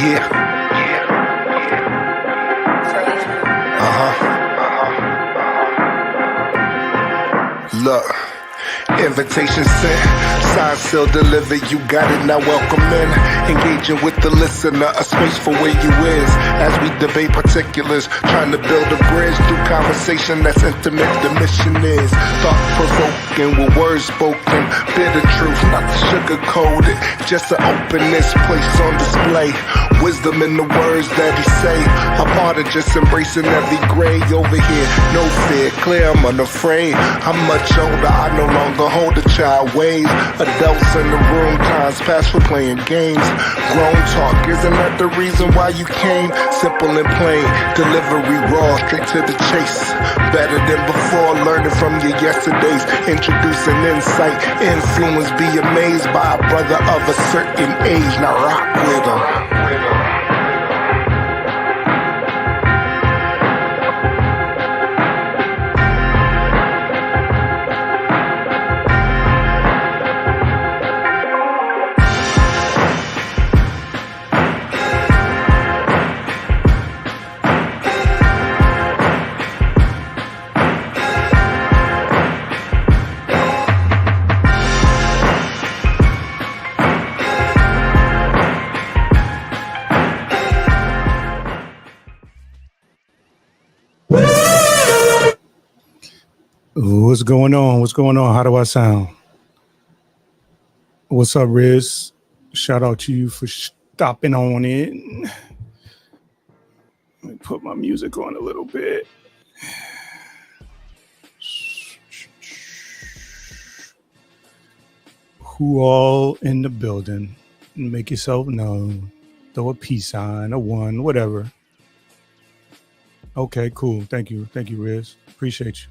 Yeah. Look, invitation sent, signed, sealed, delivered, you got it, now welcome in. Engaging with the listener, a space for where you is. As we debate particulars, trying to build a bridge through conversation that's intimate. The mission is thought-provoking with words spoken. Bitter truth, not to sugarcoat it, just to open this place on display. Wisdom in the words that he say, a part of just embracing every gray over here. No fear, clear, I'm unafraid. I'm much older, I no longer hold a child ways. Adults in the room, times past for playing games. Grown talk, isn't that the reason why you came? Simple and plain, delivery raw, straight to the chase. Better than before, learning from your yesterdays. Introducing insight, influence, be amazed by a brother of a certain age. Now rock with him. What's going on? What's going on? How do I sound? What's up, Riz? Shout out to you for stopping on in. Let me put my music on a little bit. Who all in the building? Make yourself known. Throw a peace sign, a one, whatever. Okay, cool. Thank you. Thank you, Riz. Appreciate you.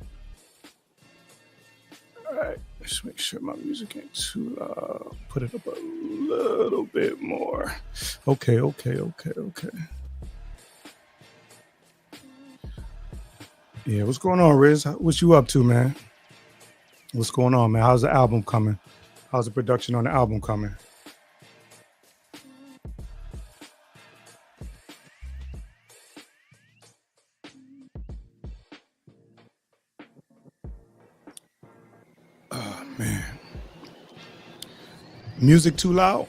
Just make sure my music ain't too loud. Put it up a little bit more. Okay. Yeah, what's going on, Riz? What you up to, man? What's going on, man? How's the album coming? How's the production on the album coming? Man, music too loud?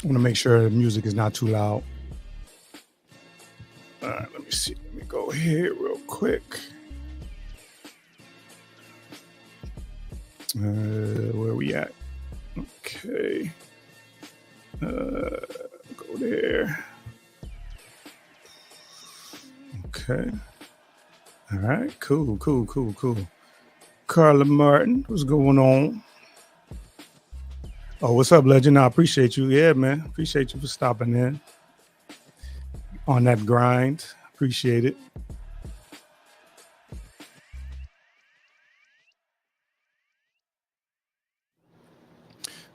I want to make sure the music is not too loud. All right, let me see. Let me go here real quick. Where are we at? Okay. Go there. Okay. All right, cool. Carla Martin, what's going on? Oh, what's up, legend? I appreciate you. Yeah, man. Appreciate you for stopping in on that grind. Appreciate it.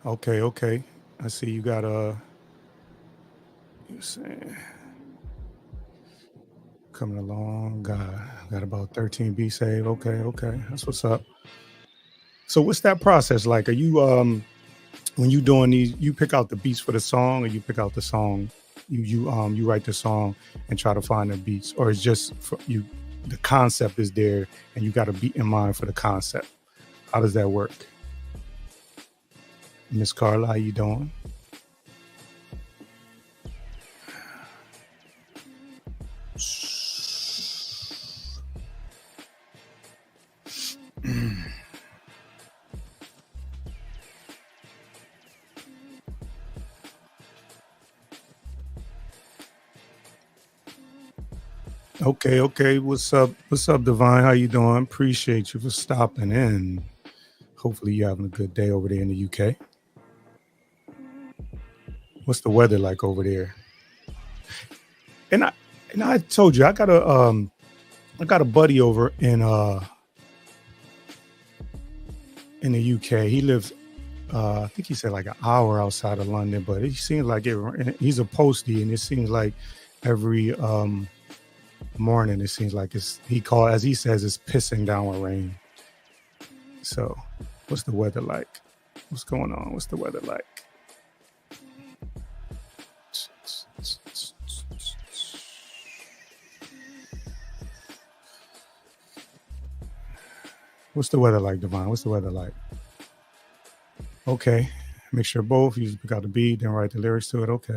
Okay. I see you got you're saying coming along. Got about 13 B save. Okay. That's what's up. So what's that process like? Are you when you doing these, you pick out the beats for the song, or you pick out the song, you write the song and try to find the beats, or it's just for you, the concept is there and you got a beat in mind for the concept? How does that work? Miss Carla, how you doing? Okay. What's up, Divine? How you doing? Appreciate you for stopping in. Hopefully you're having a good day over there in the UK. What's the weather like over there? And I told you I got a buddy over in the UK. He lives I think he said like an hour outside of London, but it seems like he's a postie, and it seems like every morning it seems like as he says, it's pissing down with rain. So what's the weather like? What's going on? What's the weather like? What's the weather like, Divine? What's the weather like? Okay. Mixture of both. You pick out the beat, then write the lyrics to it. Okay.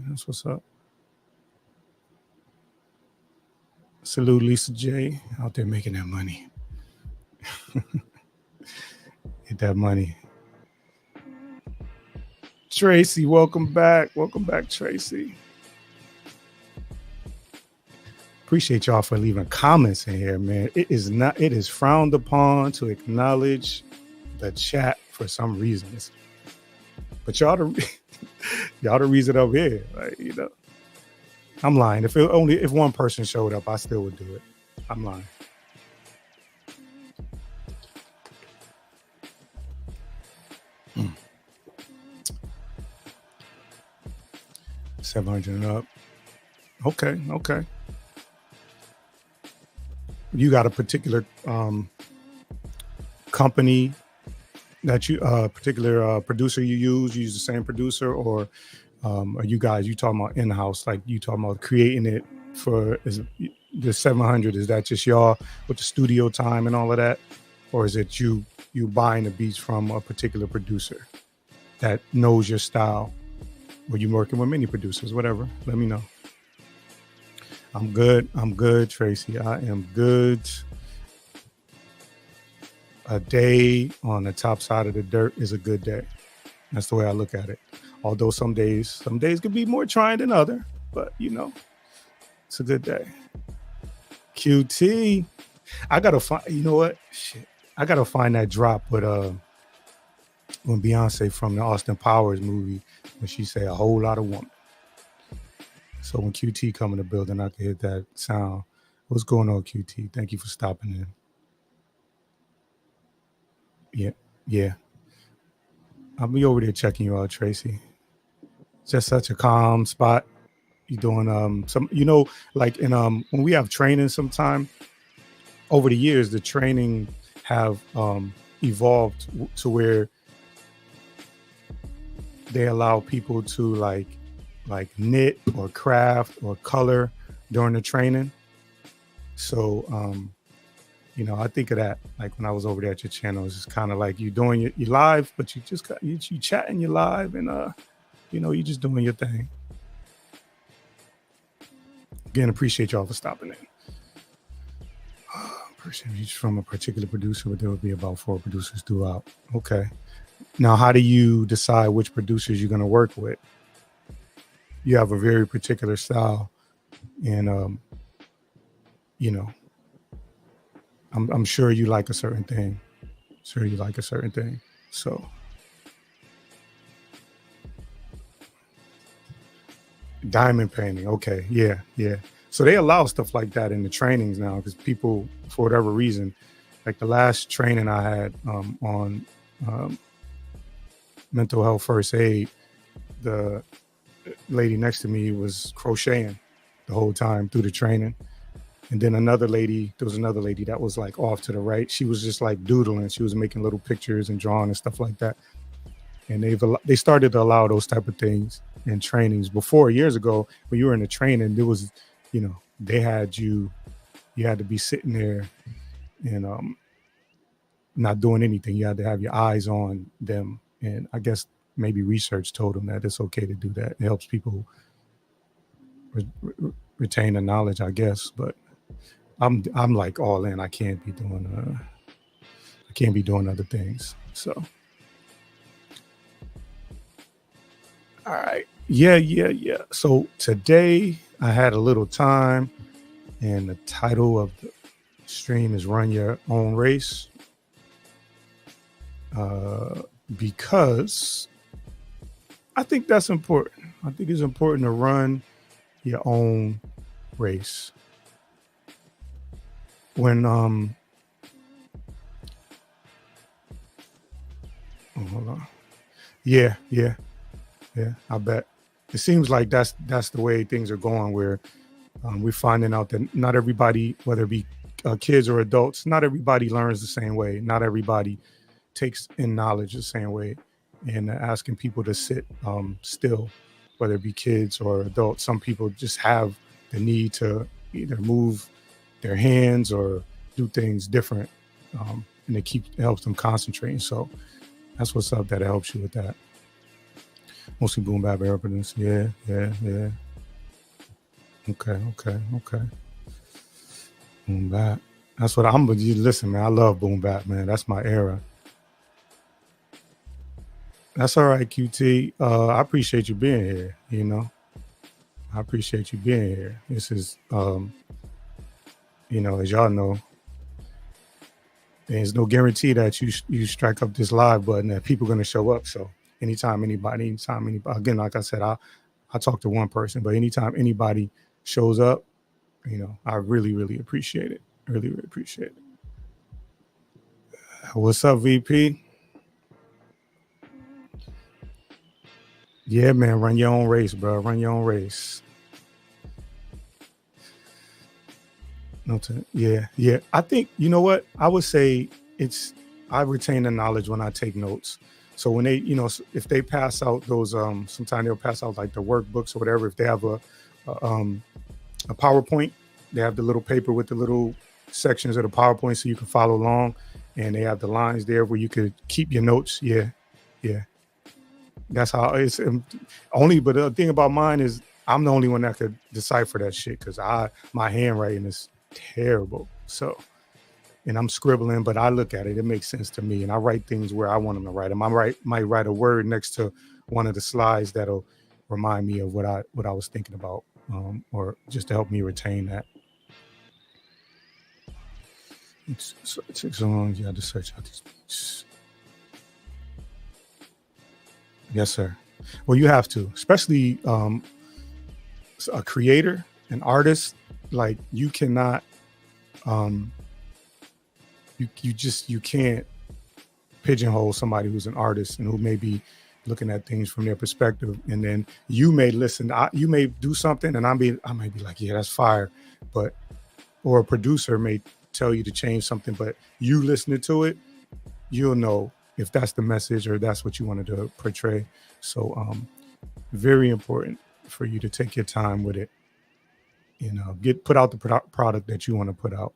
That's what's up. Salute Lisa J out there making that money. Get that money. Tracy, welcome back. Welcome back, Tracy. Appreciate y'all for leaving comments in here, man. It is frowned upon to acknowledge the chat for some reasons. But y'all the reason I'm here. Like, you know. I'm lying. If one person showed up, I still would do it. I'm lying. Mm. 700 and up. Okay. You got a particular company that you particular producer you use the same producer, or are you talking about in-house, like you talking about creating it for the 700? Is that just y'all with the studio time and all of that, or is it you buying the beats from a particular producer that knows your style, or you working with many producers? Whatever, let me know. I'm good, Tracy. I am good. A day on the top side of the dirt is a good day. That's the way I look at it. Although some days could be more trying than other, but you know, it's a good day. QT, I gotta find. You know what? Shit, I gotta find that drop with when Beyonce from the Austin Powers movie when she say a whole lot of woman. So when QT come in the building, I can hit that sound. What's going on, QT? Thank you for stopping in. Yeah. I'll be over there checking you out, Tracy. Just such a calm spot. You doing some, you know, like in when we have training sometime, over the years the training have evolved to where they allow people to like knit or craft or color during the training. So you know, I think of that like when I was over there at your channel. It's just kind of like you doing your live, but you just got you chatting your live, and you know, you just doing your thing. Again, appreciate y'all for stopping in. Person each from a particular producer, but there will be about 4 producers throughout. Okay. Now, how do you decide which producers you're going to work with? You have a very particular style, and you know, I'm sure you like a certain thing. So diamond painting. Okay. Yeah. So they allow stuff like that in the trainings now, because people, for whatever reason, like the last training I had on mental health first aid, the lady next to me was crocheting the whole time through the training. And then there was another lady that was like off to the right. She was just like doodling. She was making little pictures and drawing and stuff like that. And they started to allow those type of things in trainings. Before, years ago, when you were in the training, there was, you know, they had you had to be sitting there and not doing anything. You had to have your eyes on them. And I guess maybe research told them that it's okay to do that. It helps people retain the knowledge, I guess. But I'm like all in. I can't be doing other things. So all right. Yeah. So today I had a little time, and the title of the stream is Run Your Own Race. Because I think that's important. I think it's important to run your own race. When hold on. Yeah, I bet. It seems like that's the way things are going, where we're finding out that not everybody, whether it be kids or adults, not everybody learns the same way. Not everybody takes in knowledge the same way. And asking people to sit still, whether it be kids or adults. Some people just have the need to either move their hands or do things different and it helps them concentrate. So that's what's up. That helps you with that. Mostly boom bap urbanist. Yeah. Okay. Boom bap. That's what I'm. You listen, man. I love boom bap, man. That's my era. That's all right, QT. I appreciate you being here. You know, I appreciate you being here. This is, you know, as y'all know, there's no guarantee that you strike up this live button that people are going to show up. So anytime anybody, again, like I said, I talk to one person, but anytime anybody shows up, you know, I really, really appreciate it. Really, really appreciate it. What's up, VP? Yeah, man, run your own race, bro. Run your own race. Yeah. I think, you know what? I would say I retain the knowledge when I take notes. So when they, you know, if they pass out those, sometimes they'll pass out like the workbooks or whatever. If they have a PowerPoint, they have the little paper with the little sections of the PowerPoint so you can follow along, and they have the lines there where you could keep your notes. Yeah. That's how it's only. But the thing about mine is I'm the only one that could decipher that shit because my handwriting is terrible. So, and I'm scribbling, but I look at it. It makes sense to me, and I write things where I want them to write them. Might write a word next to one of the slides that'll remind me of what I was thinking about, or just to help me retain that. It takes so long. You had to search out these beats. Yes, sir. Well, you have to, especially a creator, an artist. Like you cannot, you can't pigeonhole somebody who's an artist and who may be looking at things from their perspective, and then you may listen. You may do something, and I might be like, yeah, that's fire, or a producer may tell you to change something, but you listening to it, you'll know if that's the message or that's what you wanted to portray. So very important for you to take your time with it, you know, put out the product that you want to put out.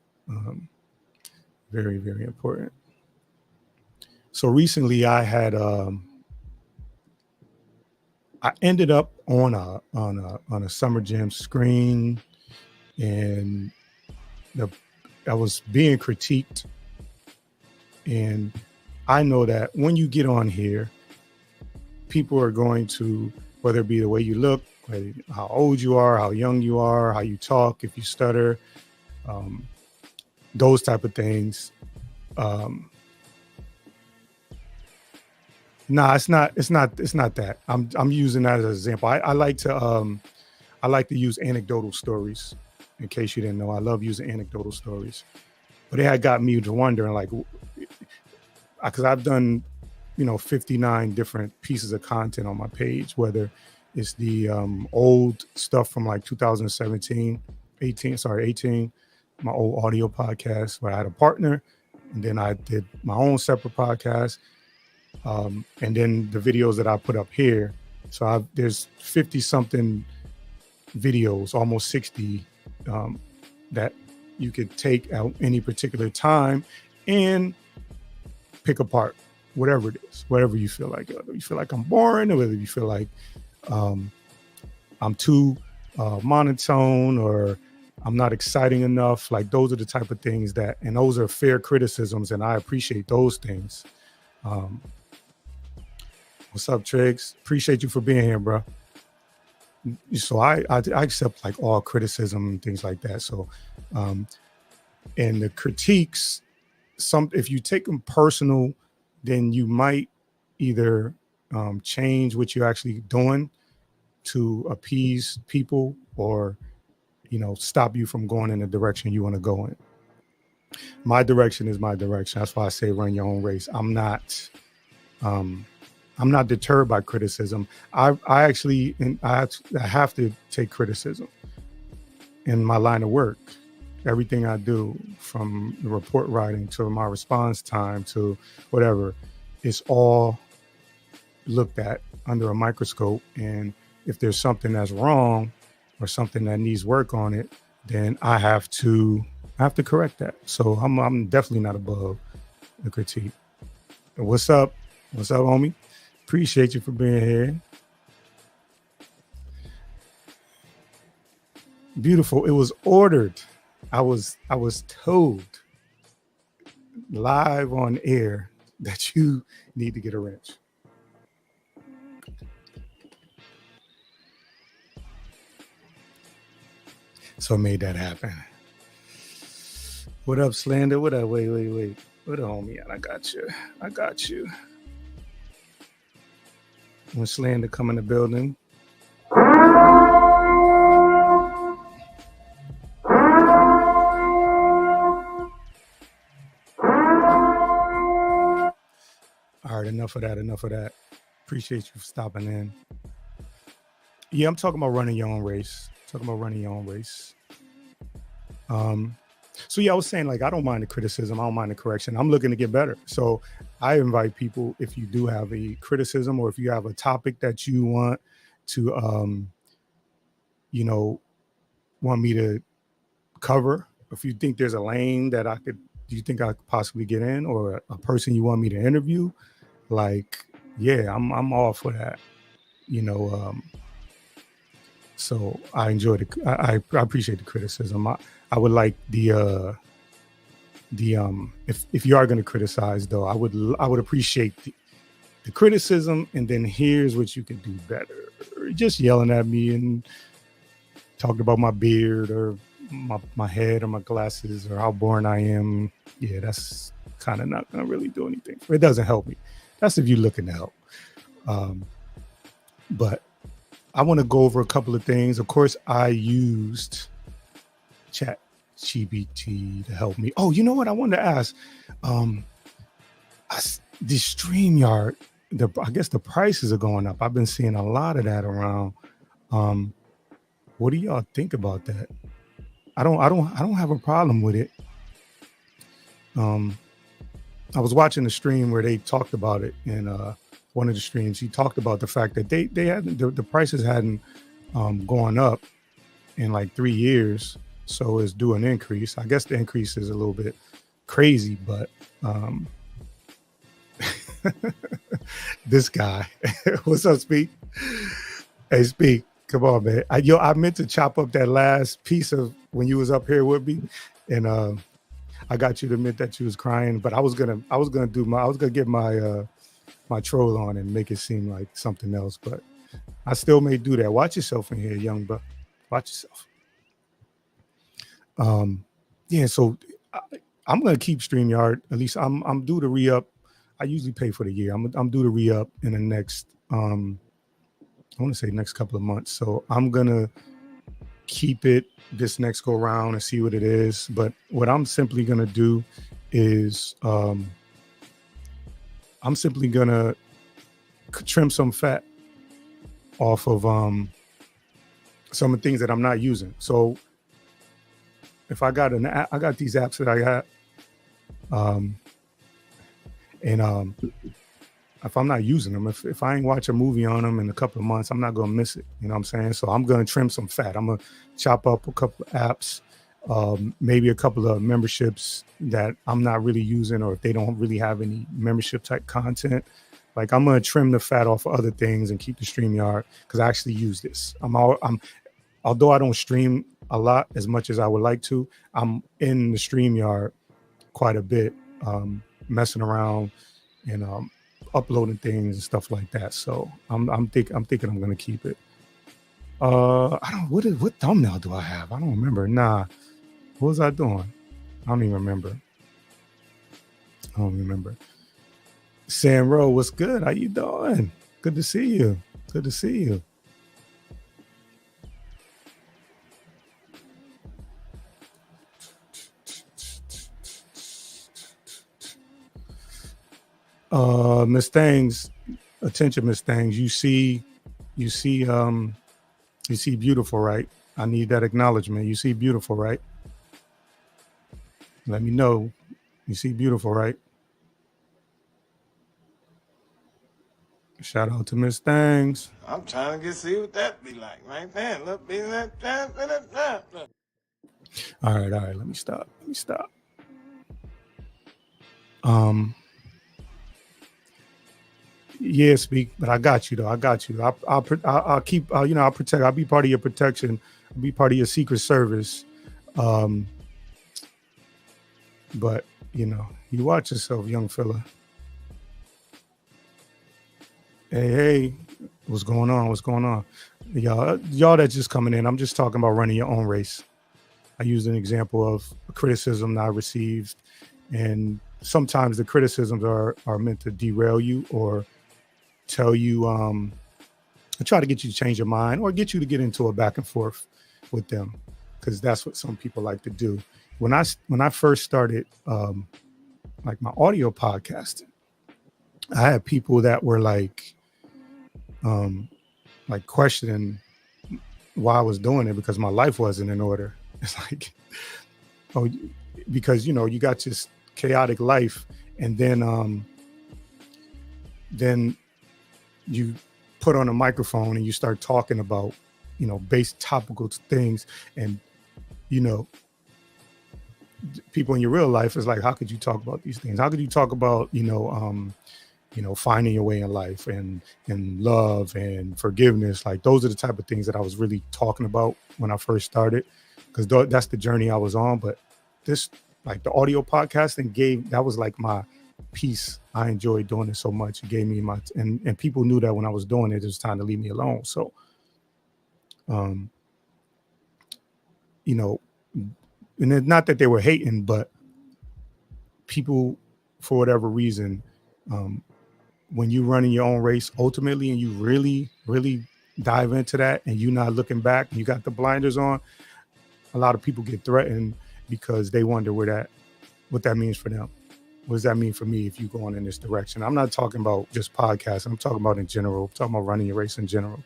Very, very important. So recently I had I ended up on a Summer Jam screen, and I was being critiqued, and I know that when you get on here, people are going to, whether it be the way you look, how old you are, how young you are, how you talk, if you stutter, those type of things. It's not that. I'm using that as an example. I like to use anecdotal stories. In case you didn't know, I love using anecdotal stories. But it had got me to wondering, like, because I've done, 59 different pieces of content on my page, whether it's the old stuff from like 2017, 18, my old audio podcast where I had a partner, and then I did my own separate podcast, and then the videos that I put up here. So there's 50 something videos, almost 60, that you could take at any particular time and pick apart whatever it is, whatever you feel like. Whether you feel like I'm boring, or whether you feel like I'm too monotone, or I'm not exciting enough. Like, those are the type of things and those are fair criticisms, and I appreciate those things. What's up, Triggs? Appreciate you for being here, bro. So I accept like all criticism and things like that. So, and the critiques, if you take them personal, then you might either change what you're actually doing to appease people, or stop you from going in the direction you want to go in. My direction is my direction. That's why I say run your own race. I'm not deterred by criticism. I have to take criticism in my line of work. Everything I do, from the report writing to my response time to whatever, it's all looked at under a microscope. And if there's something that's wrong or something that needs work on it, then I have to correct that. So I'm definitely not above the critique. What's up? What's up, homie? Appreciate you for being here. Beautiful. It was ordered. I was told live on air that you need to get a wrench. So I made that happen. What up, Slander? What up? Wait. What up, homie? I got you. When Slander come in the building. All right, enough of that. Appreciate you for stopping in. Yeah, I'm talking about running your own race. So yeah, I was saying, like, I don't mind the criticism. I don't mind the correction. I'm looking to get better. So I invite people, if you do have a criticism or if you have a topic that you want to, want me to cover, if you think there's a lane that you think I could possibly get in, or a person you want me to interview, like, yeah, I'm all for that. So I enjoy I appreciate the criticism. I would like if you are going to criticize, though, I would appreciate the criticism, and then here's what you can do better. Just yelling at me and talking about my beard or my head or my glasses or how boring I am. Yeah, that's kind of not going to really do anything. It doesn't help me. That's if you're looking to help. But I want to go over a couple of things. Of course, I used ChatGPT to help me. Oh, you know what? I wanted to ask. The StreamYard, I guess the prices are going up. I've been seeing a lot of that around. What do y'all think about that? I don't have a problem with it. I was watching a stream where they talked about it, and one of the streams, he talked about the fact that they hadn't, the prices hadn't gone up in like 3 years, so it's due an increase. I guess the increase is a little bit crazy, but this guy, what's up, Speak? Hey, Speak, come on, man. I meant to chop up that last piece of when you was up here with me, and I got you to admit that you was crying, but I was gonna get my troll on and make it seem like something else, but I still may do that. Watch yourself in here, young buck. Watch yourself. Yeah, so I'm gonna keep StreamYard. At least I'm due to re-up. I usually pay for the year. I'm due to re-up in the next I want to say next couple of months. So I'm gonna keep it this next go round and see what it is. But what I'm simply gonna do is I'm simply gonna trim some fat off of some of the things that I'm not using. So if I got I got these apps that I got, and if I'm not using them, if I ain't watch a movie on them in a couple of months, I'm not gonna miss it. You know what I'm saying? So I'm gonna trim some fat. I'm gonna chop up a couple of apps, maybe a couple of memberships that I'm not really using, or if they don't really have any membership type content. Like, I'm gonna trim the fat off of other things and keep the StreamYard, because I actually use this. Although I don't stream a lot as much as I would like to, I'm in the StreamYard quite a bit, messing around and uploading things and stuff like that. So I'm thinking I'm gonna keep it. What thumbnail do I have? I don't remember. Nah, what was I doing? I don't even remember. Sam Rowe, what's good? How you doing? Good to see you. Miss Thangs, attention, Miss Thangs. You see beautiful, right? I need that acknowledgement. You see beautiful, right? Let me know. You see beautiful, right? Shout out to Miss Thangs. I'm trying to see what that be like right there. Look, be that. All right. Let me stop. Um, yeah, speak, but I got you though. I got you. I'll keep. I'll protect. I'll be part of your protection. I'll be part of your Secret Service. Um, but you watch yourself, young fella. Hey, what's going on? What's going on? Y'all that's just coming in. I'm just talking about running your own race. I used an example of a criticism that I received, and sometimes the criticisms are meant to derail you or tell you, try to get you to change your mind or get you to get into a back and forth with them, because that's what some people like to do. When I first started, like my audio podcasting, I had people that were like questioning why I was doing it because my life wasn't in order. It's like, oh, because you got this chaotic life, and then you put on a microphone and you start talking about base topical things, and people in your real life is like, how could you talk about these things? How could you talk about finding your way in life and love and forgiveness? Like, those are the type of things that I was really talking about when I first started, because that's the journey I was on. But this, like the audio podcasting, that was like my piece. I enjoyed doing it so much. It gave me and people knew that when I was doing it was time to leave me alone. So, and it's not that they were hating, but people, for whatever reason, when you running your own race ultimately, and you really, really dive into that, and you're not looking back, and you got the blinders on, a lot of people get threatened because they wonder what that means for them. What does that mean for me if you're going in this direction? I'm not talking about just podcasting. I'm talking about in general. I'm talking about running your race in general.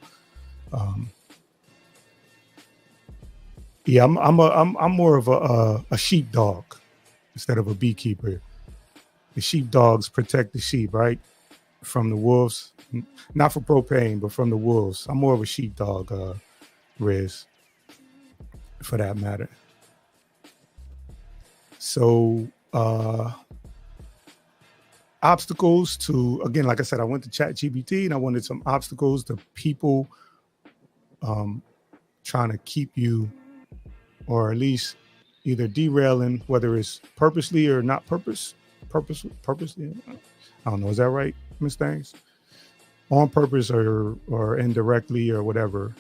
Yeah, I'm more of a sheepdog instead of a beekeeper. The sheepdogs protect the sheep, right, from the wolves. Not for propane, but from the wolves. I'm more of a sheepdog, Riz, for that matter. So, obstacles to, again, like I said, I went to ChatGPT and I wanted some obstacles to people trying to keep you, or at least either derailing, whether it's purposely or not purposely. I don't know. Is that right, Ms. Thanks? On purpose or indirectly or whatever,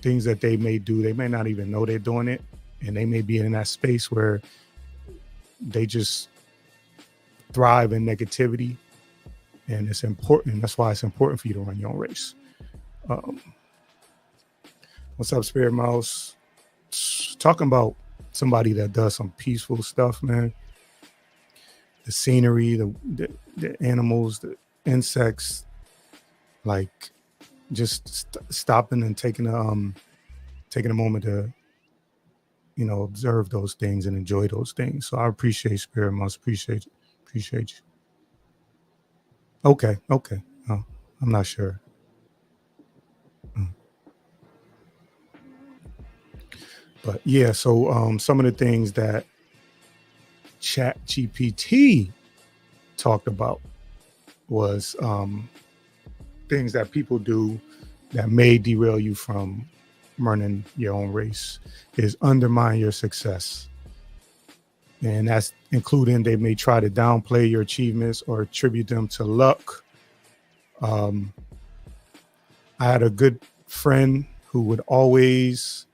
things that they may do, they may not even know they're doing it, and they may be in that space where they just thrive in negativity, and it's important. That's why it's important for you to run your own race. What's up, Spirit Mouse? Talking about somebody that does some peaceful stuff, man. The scenery, the animals, the insects, like just stopping and taking a moment to observe those things and enjoy those things. So I appreciate Spirit Mouse. Appreciate you. Okay. Oh, I'm not sure. But yeah, so some of the things that ChatGPT talked about was things that people do that may derail you from running your own race, is undermine your success. And that's including, they may try to downplay your achievements or attribute them to luck. I had a good friend who would always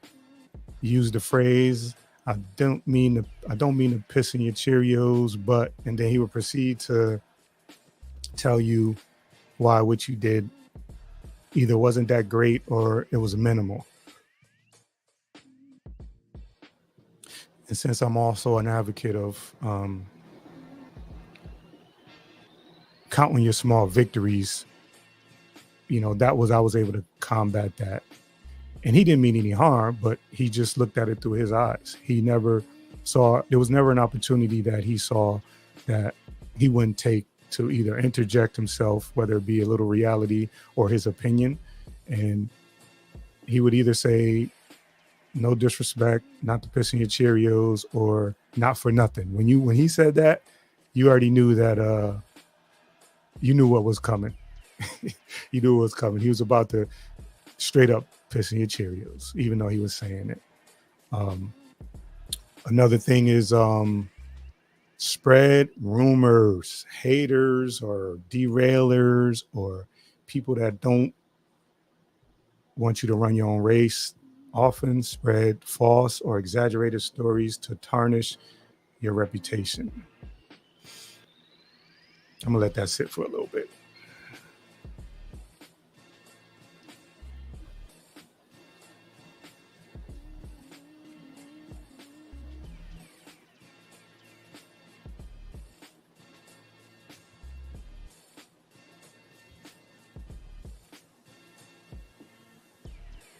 use the phrase, I don't mean to piss in your Cheerios, but, and then he would proceed to tell you why what you did either wasn't that great or it was minimal. And since I'm also an advocate of counting your small victories, I was able to combat that. And he didn't mean any harm, but he just looked at it through his eyes. There was never an opportunity that he saw that he wouldn't take to either interject himself, whether it be a little reality or his opinion. And he would either say, no disrespect, not to piss in your Cheerios, or not for nothing. When he said that, you already knew that you knew what was coming. You knew what was coming. He was about to straight up piss in your Cheerios, even though he was saying it. Another thing is spread rumors, haters or derailers or people that don't want you to run your own race often spread false or exaggerated stories to tarnish your reputation. I'm gonna let that sit for a little bit.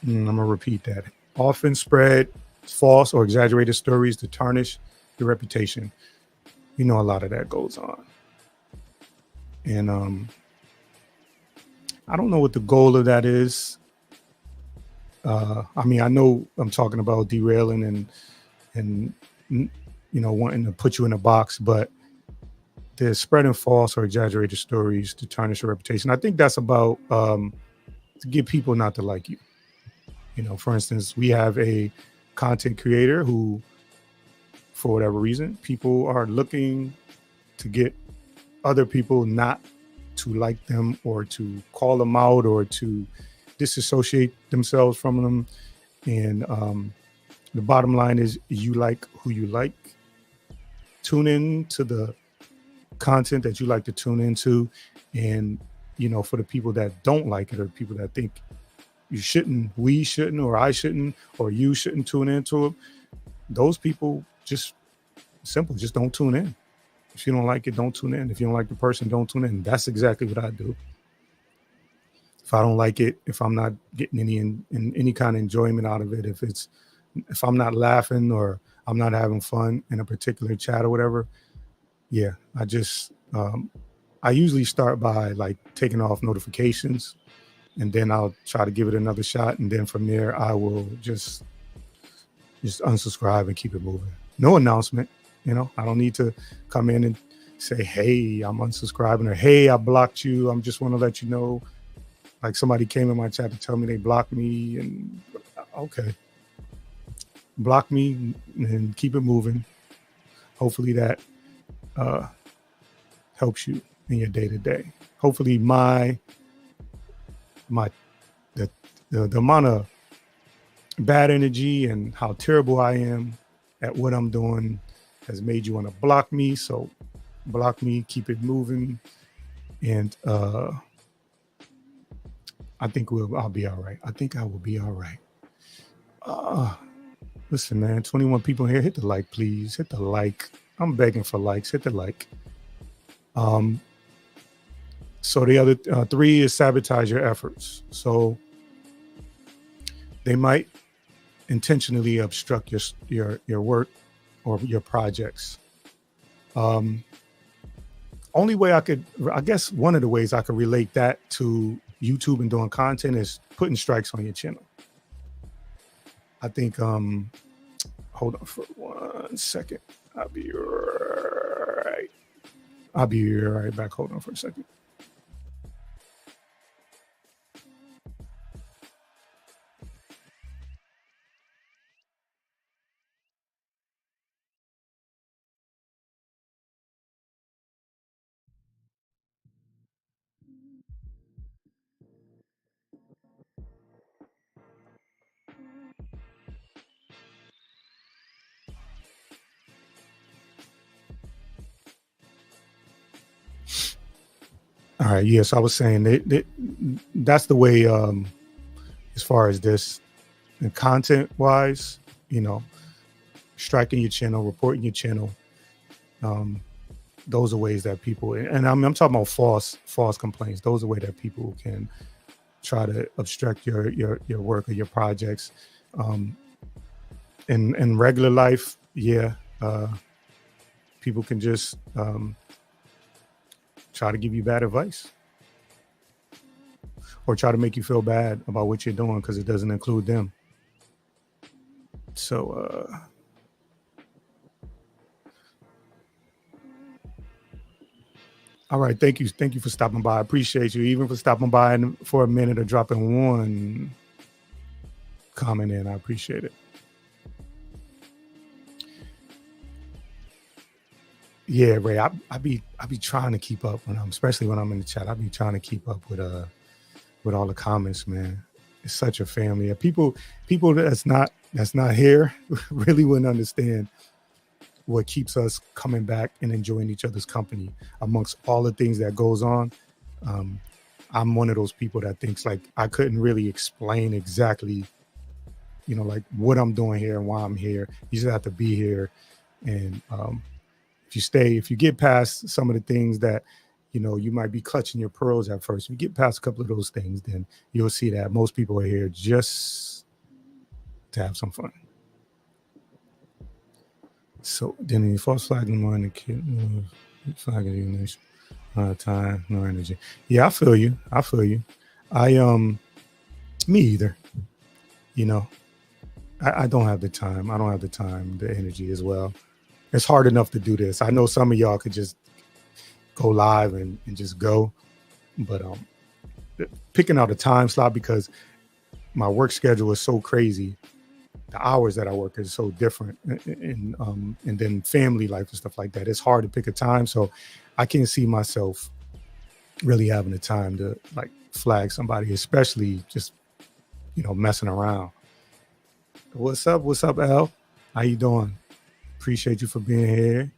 I'm going to repeat that. Often spread false or exaggerated stories to tarnish your reputation. You know, a lot of that goes on. And I don't know what the goal of that is. I mean, I know I'm talking about derailing and you know, wanting to put you in a box, but they're spreading false or exaggerated stories to tarnish your reputation. I think that's about to get people not to like you. You know, for instance, we have a content creator who, for whatever reason, people are looking to get other people not to like them or to call them out or to disassociate themselves from them. And the bottom line is you like who you like. Tune in to the content that you like to tune into. And, you know, for the people that don't like it or people that think you shouldn't, we shouldn't, or I shouldn't, or you shouldn't tune into it, those people just simple, just don't tune in. If you don't like it, don't tune in. If you don't like the person, don't tune in. That's exactly what I do. If I don't like it, if I'm not getting any kind of enjoyment out of it, if I'm not laughing or I'm not having fun in a particular chat or whatever, yeah, I usually start by like taking off notifications, and then I'll try to give it another shot, and then from there I will just unsubscribe and keep it moving. No announcement, you know. I don't need to come in and say, "Hey, I'm unsubscribing," or "Hey, I blocked you." I'm just want to let you know. Like somebody came in my chat to tell me they blocked me, and okay, block me and keep it moving. Hopefully that helps you in your day to day. Hopefully the amount of bad energy and how terrible I am at what I'm doing has made you want to block me. So block me, keep it moving, and I think I'll be all right. I think I will be all right. Listen, man, 21 people here. Hit the like, please. Hit the like. I'm begging for likes. Hit the like. So the other 3 is sabotage your efforts. So they might intentionally obstruct your work or your projects. Only way I guess one of the ways I could relate that to YouTube and doing content is putting strikes on your channel. I think, hold on for 1 second. I'll be right back. Hold on for a second. All right. Yes, I was saying that's the way, as far as this and content wise, you know, striking your channel, reporting your channel. Those are ways that people, and I'm talking about false complaints. Those are ways that people can try to obstruct your work or your projects. In regular life, yeah, people can just try to give you bad advice or try to make you feel bad about what you're doing because it doesn't include them. So All right. Thank you. Thank you for stopping by. I appreciate you, even for stopping by and for a minute or dropping one comment in. I appreciate it. Yeah, Ray. I be trying to keep up especially when I'm in the chat. I be trying to keep up with all the comments, man. It's such a family. People that's not here really wouldn't understand what keeps us coming back and enjoying each other's company amongst all the things that goes on. I'm one of those people that thinks like I couldn't really explain exactly, like what I'm doing here and why I'm here. You just have to be here. And if you get past some of the things that, you might be clutching your pearls at first. If you get past a couple of those things, then you'll see that most people are here just to have some fun. So then the false flag in the morning, kid, flag of the nation, time, no energy. Yeah, I feel you. Me either. I don't have the time. I don't have the time, the energy as well. It's hard enough to do this. I know some of y'all could just go live and just go, but picking out a time slot because my work schedule is so crazy. The hours that I work is so different, and then family life and stuff like that. It's hard to pick a time, so I can't see myself really having the time to like flag somebody, especially just messing around. What's up, Al? How you doing? Appreciate you for being here,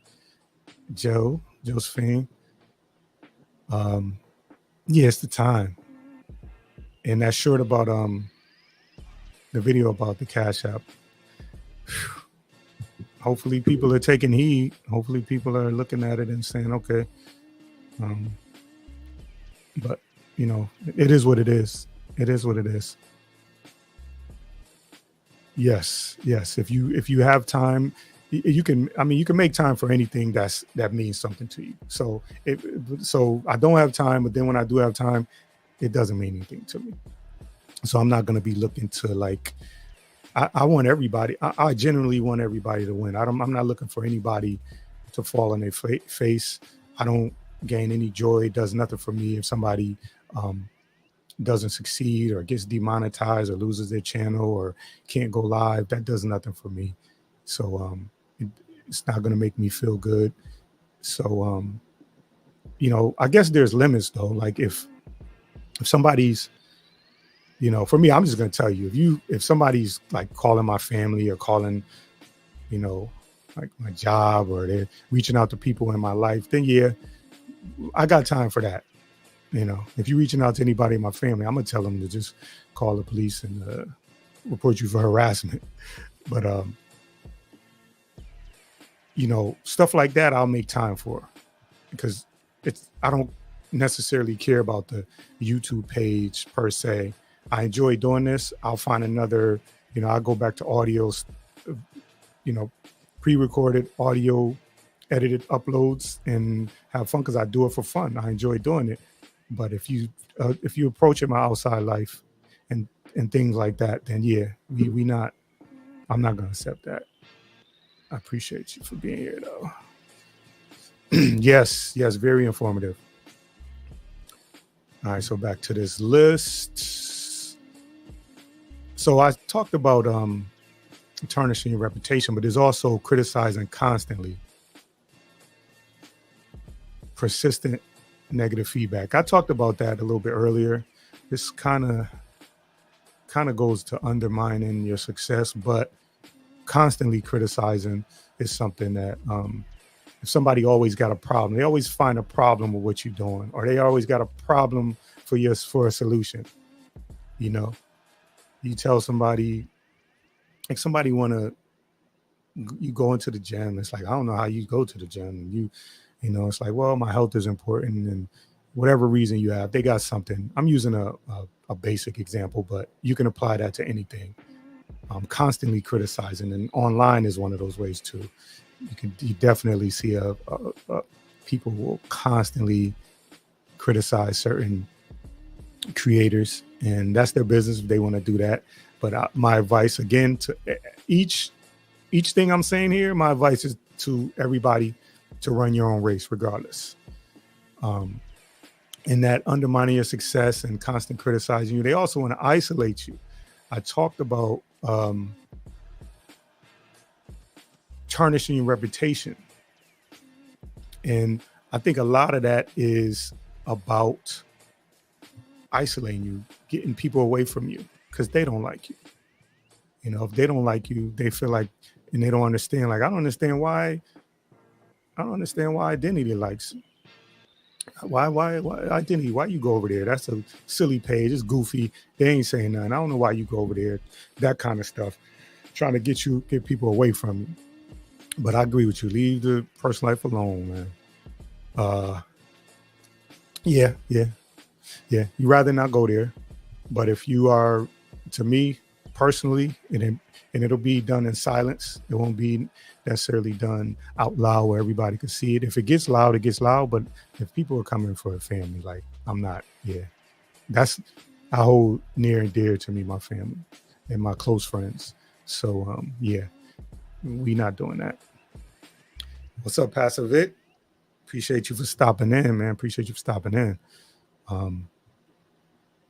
Josephine. Yeah, it's the time, and that short about the video about the Cash App. Hopefully people are taking heed. Hopefully people are looking at it and saying, okay. But it is what it is. It is what it is. Yes. If you have time, you can make time for anything that means something to you. So I don't have time, but then when I do have time, it doesn't mean anything to me. So I'm not going to be looking to like, I want everybody. I genuinely want everybody to win. I'm not looking for anybody to fall on their face. I don't gain any joy. It does nothing for me if somebody doesn't succeed or gets demonetized or loses their channel or can't go live. That does nothing for me. So it's not going to make me feel good. So, I guess there's limits though. Like if somebody's, for me, I'm just going to tell you, if somebody's like calling my family or calling, like my job, or they're reaching out to people in my life, then yeah, I got time for that. If you're reaching out to anybody in my family, I'm going to tell them to just call the police and report you for harassment. But, stuff like that, I'll make time for, because I don't necessarily care about the YouTube page per se. I enjoy doing this. I'll find another, I'll go back to audio, pre-recorded audio, edited uploads, and have fun because I do it for fun. I enjoy doing it. But if you approach it my outside life and things like that, then yeah, I'm not gonna accept that. I appreciate you for being here though. Yes, very informative. All right, so back to this list. So I talked about tarnishing your reputation, but there's also criticizing constantly. Persistent negative feedback. I talked about that a little bit earlier. This kind of goes to undermining your success, but constantly criticizing is something that if somebody always got a problem, they always find a problem with what you're doing, or they always got a problem for a solution. You tell somebody, like somebody you go into the gym. It's like, I don't know how you go to the gym, and it's like, well, my health is important, and whatever reason you have, they got something. I'm using a basic example, but you can apply that to anything. Constantly criticizing, and online is one of those ways too. You definitely see people will constantly criticize certain creators, and that's their business if they want to do that. But my advice, again, to each thing I'm saying here, my advice is to everybody to run your own race regardless. and that undermining your success and constant criticizing you. They also want to isolate you. I talked about tarnishing your reputation. And I think a lot of that is about isolating you, getting people away from you because they don't like you. You know, if they don't like you, they feel like, and they don't understand. Like, I don't understand why Identity likes. Why Identity? Why you go over there? That's a silly page. It's goofy. They ain't saying nothing. I don't know why you go over there. That kind of stuff. Trying to get people away from you. But I agree with you. Leave the personal life alone, man. Yeah. You rather not go there. But if you are, to me personally, and it'll be done in silence. It won't be necessarily done out loud where everybody can see it. If it gets loud, it gets loud. But if people are coming for a family, like I'm not, I hold near and dear to me, my family and my close friends. So we not doing that. What's up, Pastor Vic? Appreciate you for stopping in, man. Appreciate you for stopping in.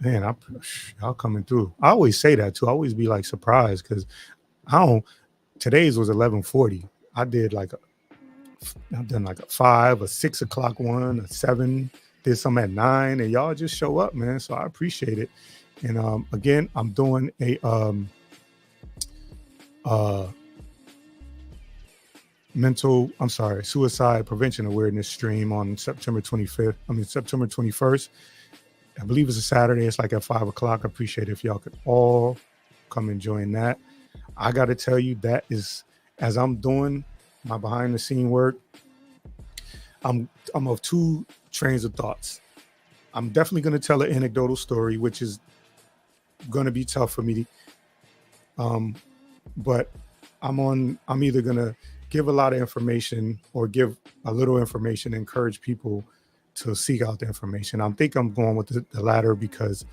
Man, y'all coming through. I always say that too. I always be like surprised because today's was 11:40. I've done like a 5, a 6 o'clock one, a 7, did some at 9, and y'all just show up, man. So I appreciate it. And again, I'm doing a suicide prevention awareness stream on September 21st. I believe it's a Saturday. It's like at 5 o'clock. I appreciate it if y'all could all come and join that. I got to tell you, that is, as I'm doing my behind the scene work, I'm of two trains of thoughts. I'm definitely going to tell an anecdotal story, which is going to be tough for me. But I'm either going to give a lot of information or give a little information, encourage people to seek out the information. I think I'm going with the latter because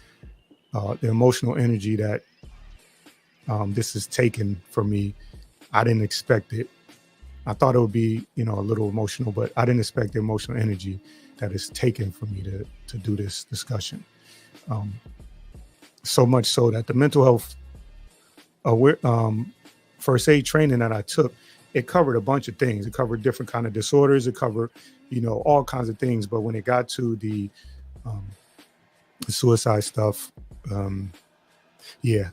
the emotional energy that this is taken from me, I didn't expect it. I thought it would be, a little emotional, but I didn't expect the emotional energy that is taken from me to do this discussion. So much so that the mental health first aid training that I took, it covered a bunch of things. It covered different kind of disorders. It covered, all kinds of things. But when it got to the suicide stuff, they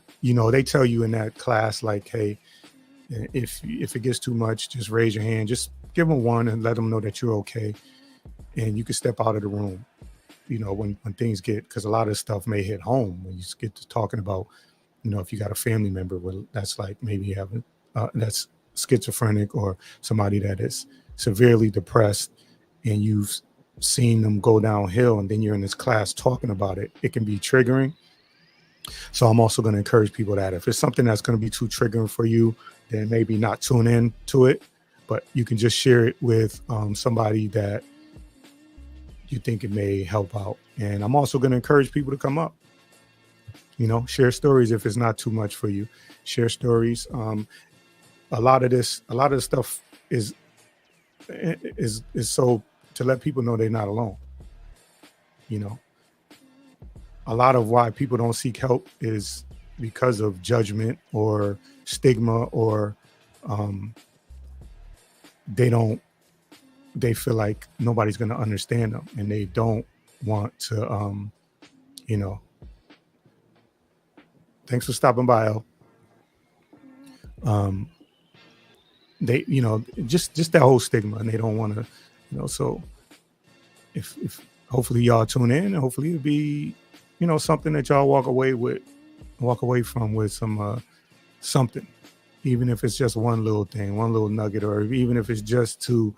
tell you in that class, like, hey, if it gets too much, just raise your hand. Just give them one and let them know that you're okay. And you can step out of the room, when things get, because a lot of stuff may hit home when you get to talking about, if you got a family member, well, that's like maybe having, that's schizophrenic or somebody that is severely depressed and you've seen them go downhill and then you're in this class talking about it, it can be triggering. So I'm also going to encourage people that if it's something that's going to be too triggering for you, then maybe not tune in to it, but you can just share it with somebody that you think it may help out. And I'm also going to encourage people to come up, share stories if it's not too much for you. Share stories. A lot of the stuff is so to let people know they're not alone. A lot of why people don't seek help is because of judgment or stigma, or they feel like nobody's going to understand them and they don't want to, thanks for stopping by, El. They, just that whole stigma, and they don't want to, so if hopefully y'all tune in, and hopefully it'll be, something that y'all walk away from with some, something, even if it's just one little thing, one little nugget, or even if it's just to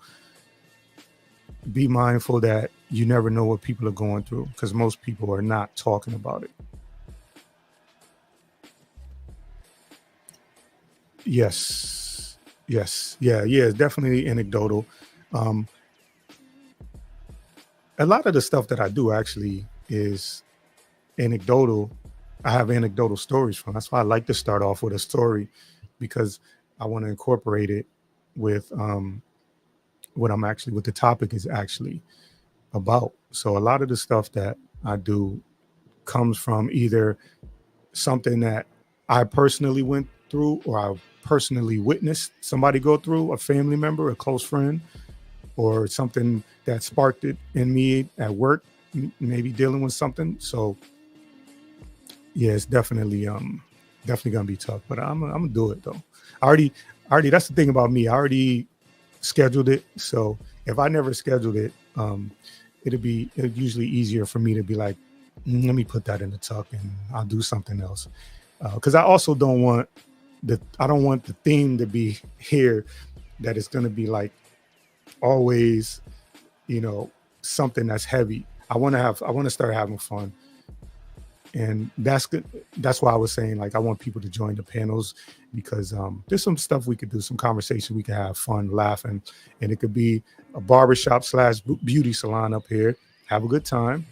be mindful that you never know what people are going through, because most people are not talking about it. Yes. Yeah. It's definitely anecdotal. A lot of the stuff that I do actually is anecdotal. I have anecdotal stories from. That's why I like to start off with a story, because I want to incorporate it with what the topic is actually about. So a lot of the stuff that I do comes from either something that I personally went through or I personally witnessed somebody go through, a family member, a close friend, or something that sparked it in me at work, maybe dealing with something. So yeah, it's definitely gonna be tough, but I'm gonna do it though. I already that's the thing about me. I already scheduled it. So if I never scheduled it, it'd usually easier for me to be like, let me put that in the tuck and I'll do something else. Because I also don't want the theme to be here that it's gonna be like always, something that's heavy. I want to start having fun. And that's good. That's why I was saying, like, I want people to join the panels because there's some stuff we could do, some conversation we can have fun, laughing, and it could be a barbershop / beauty salon up here. Have a good time,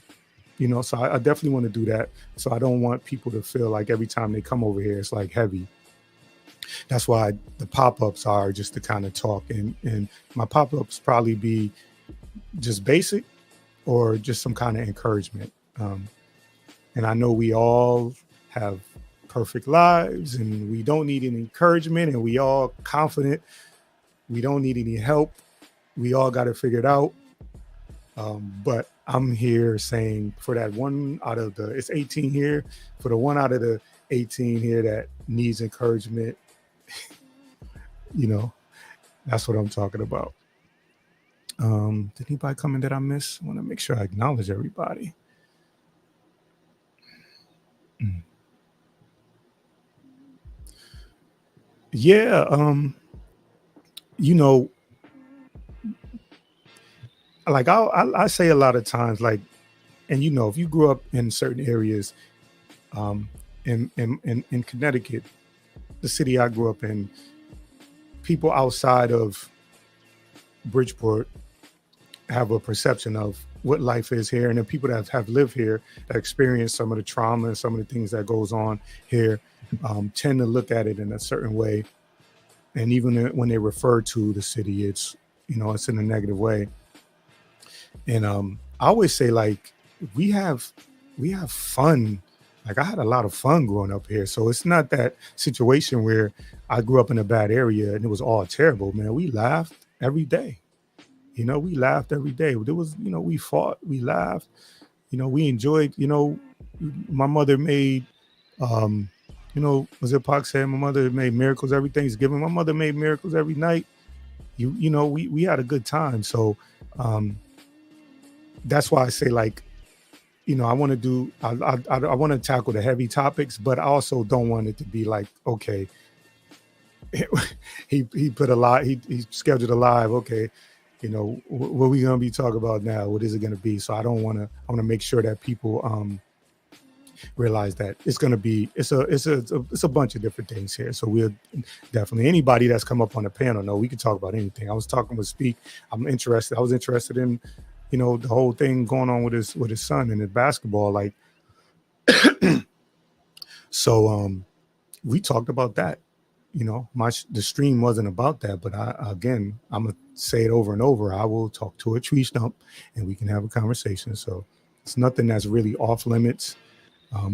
So I definitely want to do that. So I don't want people to feel like every time they come over here, it's like heavy. That's why the pop-ups are just to kind of talk, and my pop-ups probably be just basic or just some kind of encouragement. And I know we all have perfect lives and we don't need any encouragement and we all confident. We don't need any help. We all got it figured out. But I'm here saying for that one out of it's 18 here, for the one out of the 18 here that needs encouragement, that's what I'm talking about. Did anybody come in that I missed? I want to make sure I acknowledge everybody. Yeah, like I say a lot of times, like, and if you grew up in certain areas, in Connecticut, the city I grew up in, people outside of Bridgeport have a perception of what life is here, and the people that have lived here, that experience some of the trauma and some of the things that goes on here, tend to look at it in a certain way. And even when they refer to the city, it's it's in a negative way. And I always say, like, we have fun. Like, I had a lot of fun growing up here, so it's not that situation where I grew up in a bad area and it was all terrible. Man, we laughed every day. We laughed every day. There was, we fought, we laughed, we enjoyed, my mother made, was it Pac said, my mother made miracles every Thanksgiving. My mother made miracles every night. We had a good time. So that's why I say, like, I want to do, I want to tackle the heavy topics, but I also don't want it to be like, okay, he put a lot, he scheduled a live. Okay. What we going to be talking about now? What is it going to be? So I want to make sure that people realize that it's going to be, it's a bunch of different things here. So we'll definitely, anybody that's come up on the panel, we can talk about anything. I was talking with Speak. I was interested in, the whole thing going on with his son and his basketball. Like, so we talked about that. The stream wasn't about that, but I'm gonna say it over and over. I will talk to a tree stump and we can have a conversation. So it's nothing that's really off limits.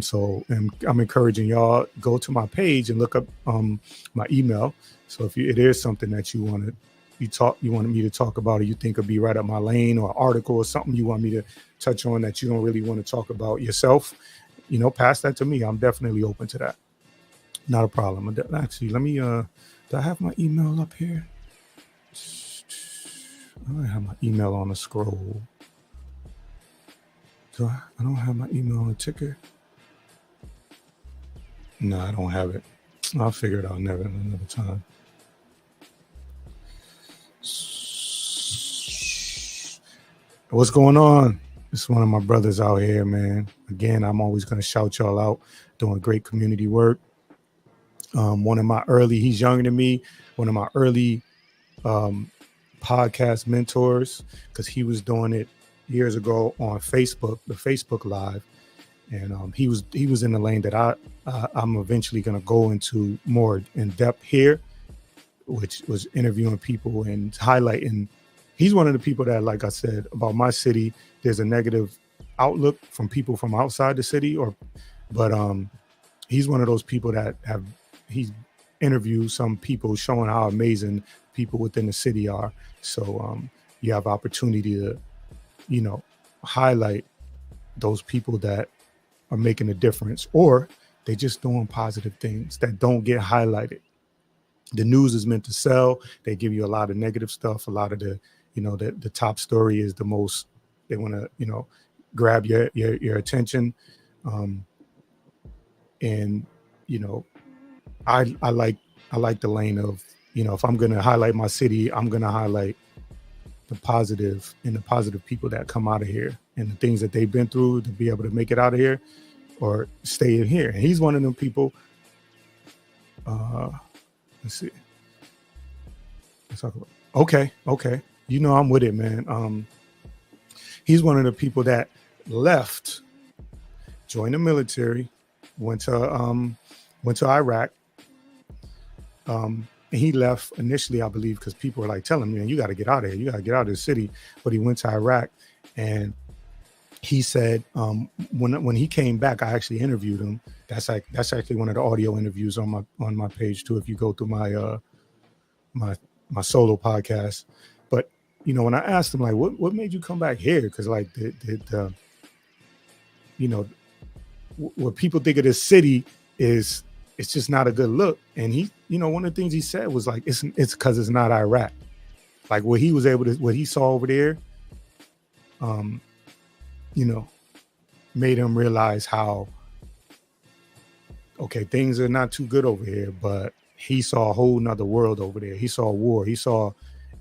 So I'm encouraging y'all, go to my page and look up my email. So if it is something that you wanted me to talk about, or you think would be right up my lane, or article or something you want me to touch on that you don't really want to talk about yourself, pass that to me. I'm definitely open to that. Not a problem. Actually, let me, do I have my email up here? I don't have my email on the scroll. I don't have my email on the ticker. No, I don't have it. I'll figure it out another time. What's going on? It's one of my brothers out here, man. Again, I'm always going to shout y'all out, doing great community work. He's younger than me, one of my early podcast mentors, because he was doing it years ago on Facebook, the Facebook Live. And he was in the lane that I'm eventually going to go into more in depth here, which was interviewing people and highlighting he's one of the people that, like I said about my city, there's a negative outlook from people from outside the city, but he's one of those people that he's interviewed some people showing how amazing people within the city are. So you have opportunity to, highlight those people that are making a difference, or they just doing positive things that don't get highlighted. The news is meant to sell. They give you a lot of negative stuff. A lot of the, the top story is the most, they want to, grab your attention. And, I like the lane of, if I'm going to highlight my city, I'm going to highlight the positive and the positive people that come out of here and the things that they've been through to be able to make it out of here or stay in here. And he's one of them people. Let's see. Let's talk about. Okay. I'm with it, man. He's one of the people that left, joined the military, went to Iraq. And he left initially, I believe, because people were like telling him, you got to get out of here. You got to get out of the city. But he went to Iraq, and he said when he came back, I actually interviewed him. That's actually one of the audio interviews on my page too. If you go through my solo podcast, but when I asked him like, what made you come back here? Because like what people think of this city is, it's just not a good look. And he, one of the things he said was like, it's because it's not Iraq. Like what he saw over there, made him realize how, okay, things are not too good over here, but he saw a whole nother world over there. He saw war.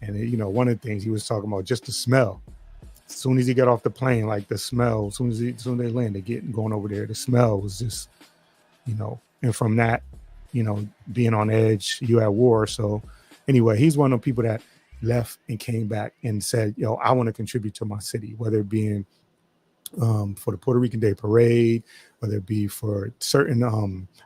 And one of the things he was talking about, just the smell. As soon as he got off the plane, like the smell, as soon as they landed, going over there, the smell was just, and from that, being on edge, you at war. So anyway, he's one of the people that left and came back and said, I want to contribute to my city, whether it be for the Puerto Rican Day Parade, whether it be for certain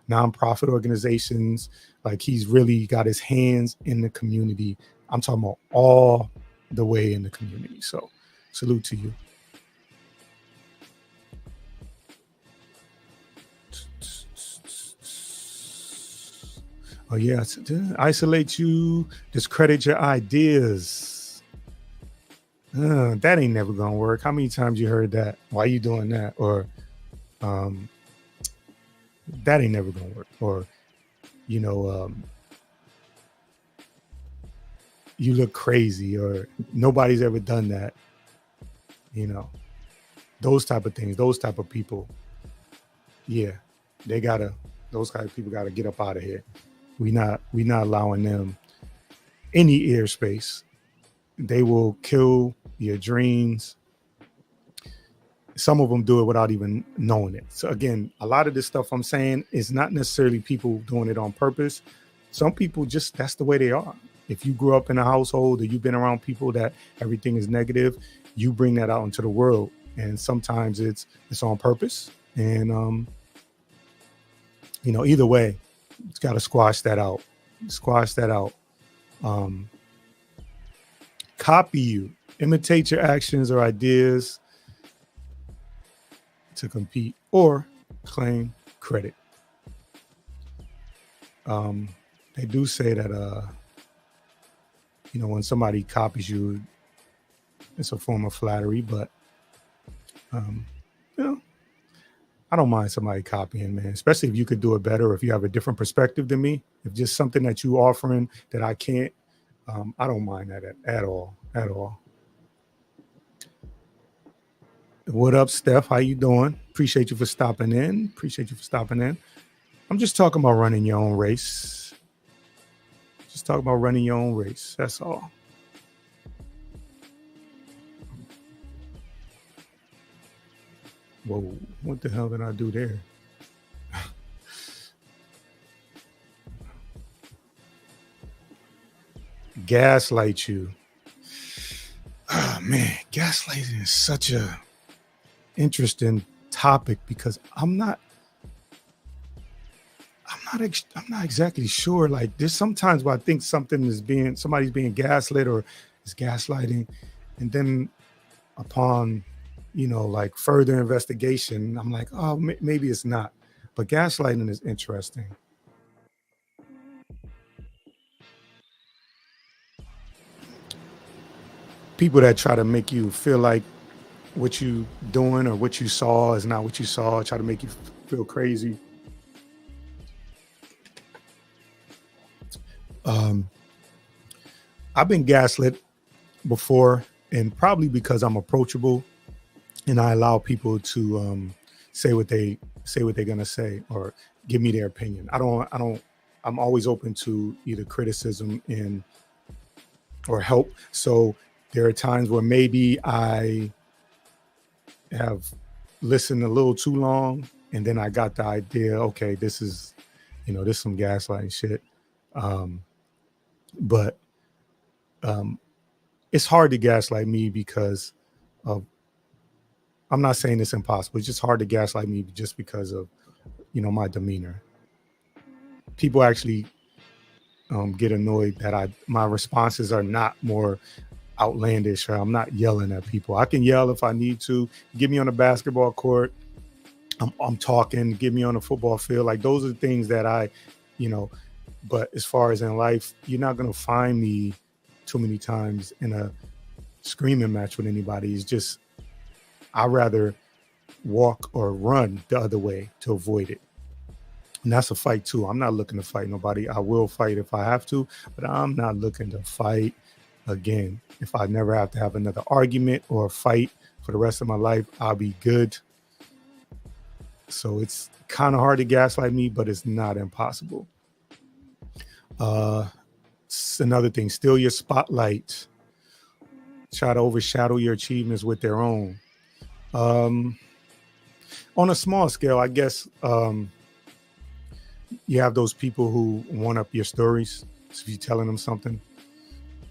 nonprofit organizations. Like he's really got his hands in the community. I'm talking about all the way in the community. So salute to you. Oh yeah, isolate you, discredit your ideas. That ain't never gonna work. How many times you heard that? Why you doing that? Or that ain't never gonna work. Or you look crazy, or nobody's ever done that. Those type of things, those type of people. Yeah, those kind of people gotta get up out of here. We not allowing them any airspace. They will kill your dreams. Some of them do it without even knowing it. So again, a lot of this stuff I'm saying is not necessarily people doing it on purpose. Some people just, that's the way they are. If you grew up in a household or you've been around people that everything is negative, you bring that out into the world. And sometimes it's on purpose. And either way, it's got to squash that out. Copy you, imitate your actions or ideas to compete or claim credit. They do say that when somebody copies you, it's a form of flattery, but I don't mind somebody copying, man, especially if you could do it better, or if you have a different perspective than me. If just something that you offering that I can't, I don't mind that at all. What up, Steph? How you doing? Appreciate you for stopping in. I'm just talking about running your own race. That's all. Whoa, what the hell did I do there? Gaslight you. Oh man, gaslighting is such a interesting topic because I'm not exactly sure. Like there's sometimes where I think somebody's being gaslit, or it's gaslighting. And then upon, like further investigation, I'm like, oh, maybe it's not. But gaslighting is interesting. People that try to make you feel like what you doing or what you saw is not what you saw, try to make you feel crazy. I've been gaslit before, and probably because I'm approachable and I allow people to say what they're gonna say or give me their opinion. I'm always open to either criticism or help. So there are times where maybe I have listened a little too long, and then I got the idea, okay, this is some gaslighting shit. But it's hard to gaslight me because of, I'm not saying it's impossible. It's just hard to gaslight me just because of, my demeanor. People actually get annoyed that my responses are not more outlandish, or I'm not yelling at people. I can yell if I need to. Get me on a basketball court, I'm talking. Get me on a football field. Like, those are the things that but as far as in life, you're not going to find me too many times in a screaming match with anybody. It's just, I'd rather walk or run the other way to avoid it. And that's a fight too. I'm not looking to fight nobody. I will fight if I have to, but I'm not looking to fight again. If I never have to have another argument or a fight for the rest of my life, I'll be good. So it's kind of hard to gaslight me, but it's not impossible. It's another thing, steal your spotlight. Try to overshadow your achievements with their own. On a small scale, I guess, you have those people who one up your stories. So if you're telling them something,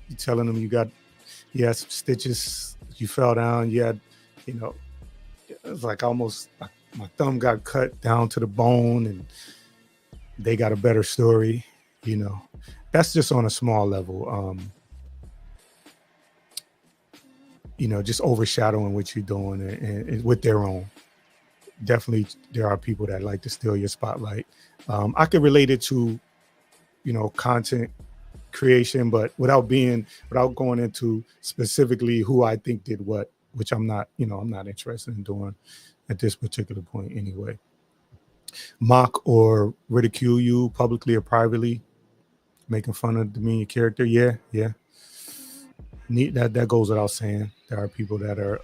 you're telling them you had some stitches, you fell down, you had, it was like almost like my thumb got cut down to the bone, and they got a better story. That's just on a small level. Just overshadowing what you're doing and with their own. Definitely, there are people that like to steal your spotlight. I could relate it to, content creation, but without going into specifically who I think did what, which I'm not interested in doing at this particular point anyway. Mock or ridicule you publicly or privately, making fun of the demean character. Yeah. That goes without saying. There are people that are,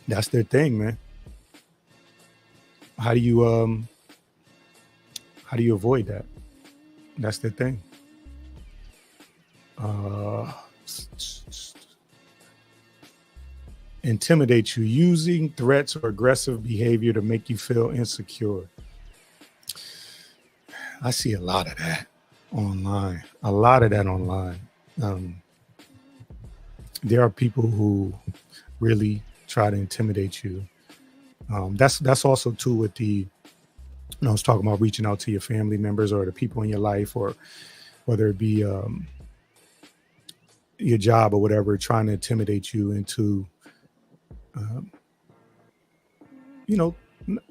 that's their thing, man. How do you avoid that? That's their thing. Intimidate you, using threats or aggressive behavior to make you feel insecure. I see a lot of that online. There are people who really try to intimidate you. That's also too with the, I was talking about reaching out to your family members or the people in your life, or whether it be your job or whatever, trying to intimidate you into,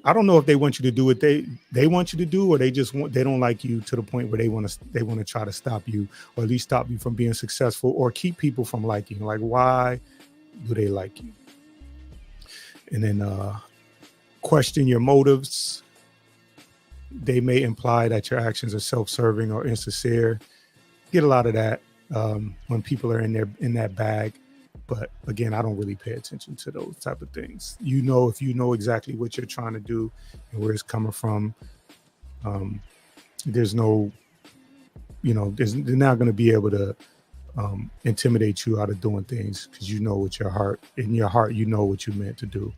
I don't know if they want you to do what they want you to do, or they don't like you to the point where they want to try to stop you, or at least stop you from being successful, or keep people from liking you. Like, why do they like you? And then question your motives. They may imply that your actions are self-serving or insincere. Get a lot of that when people are in that bag. But again, I don't really pay attention to those type of things. If you know exactly what you're trying to do and where it's coming from, there's no, they're not going to be able to intimidate you out of doing things, because with your heart, you know what you meant to do.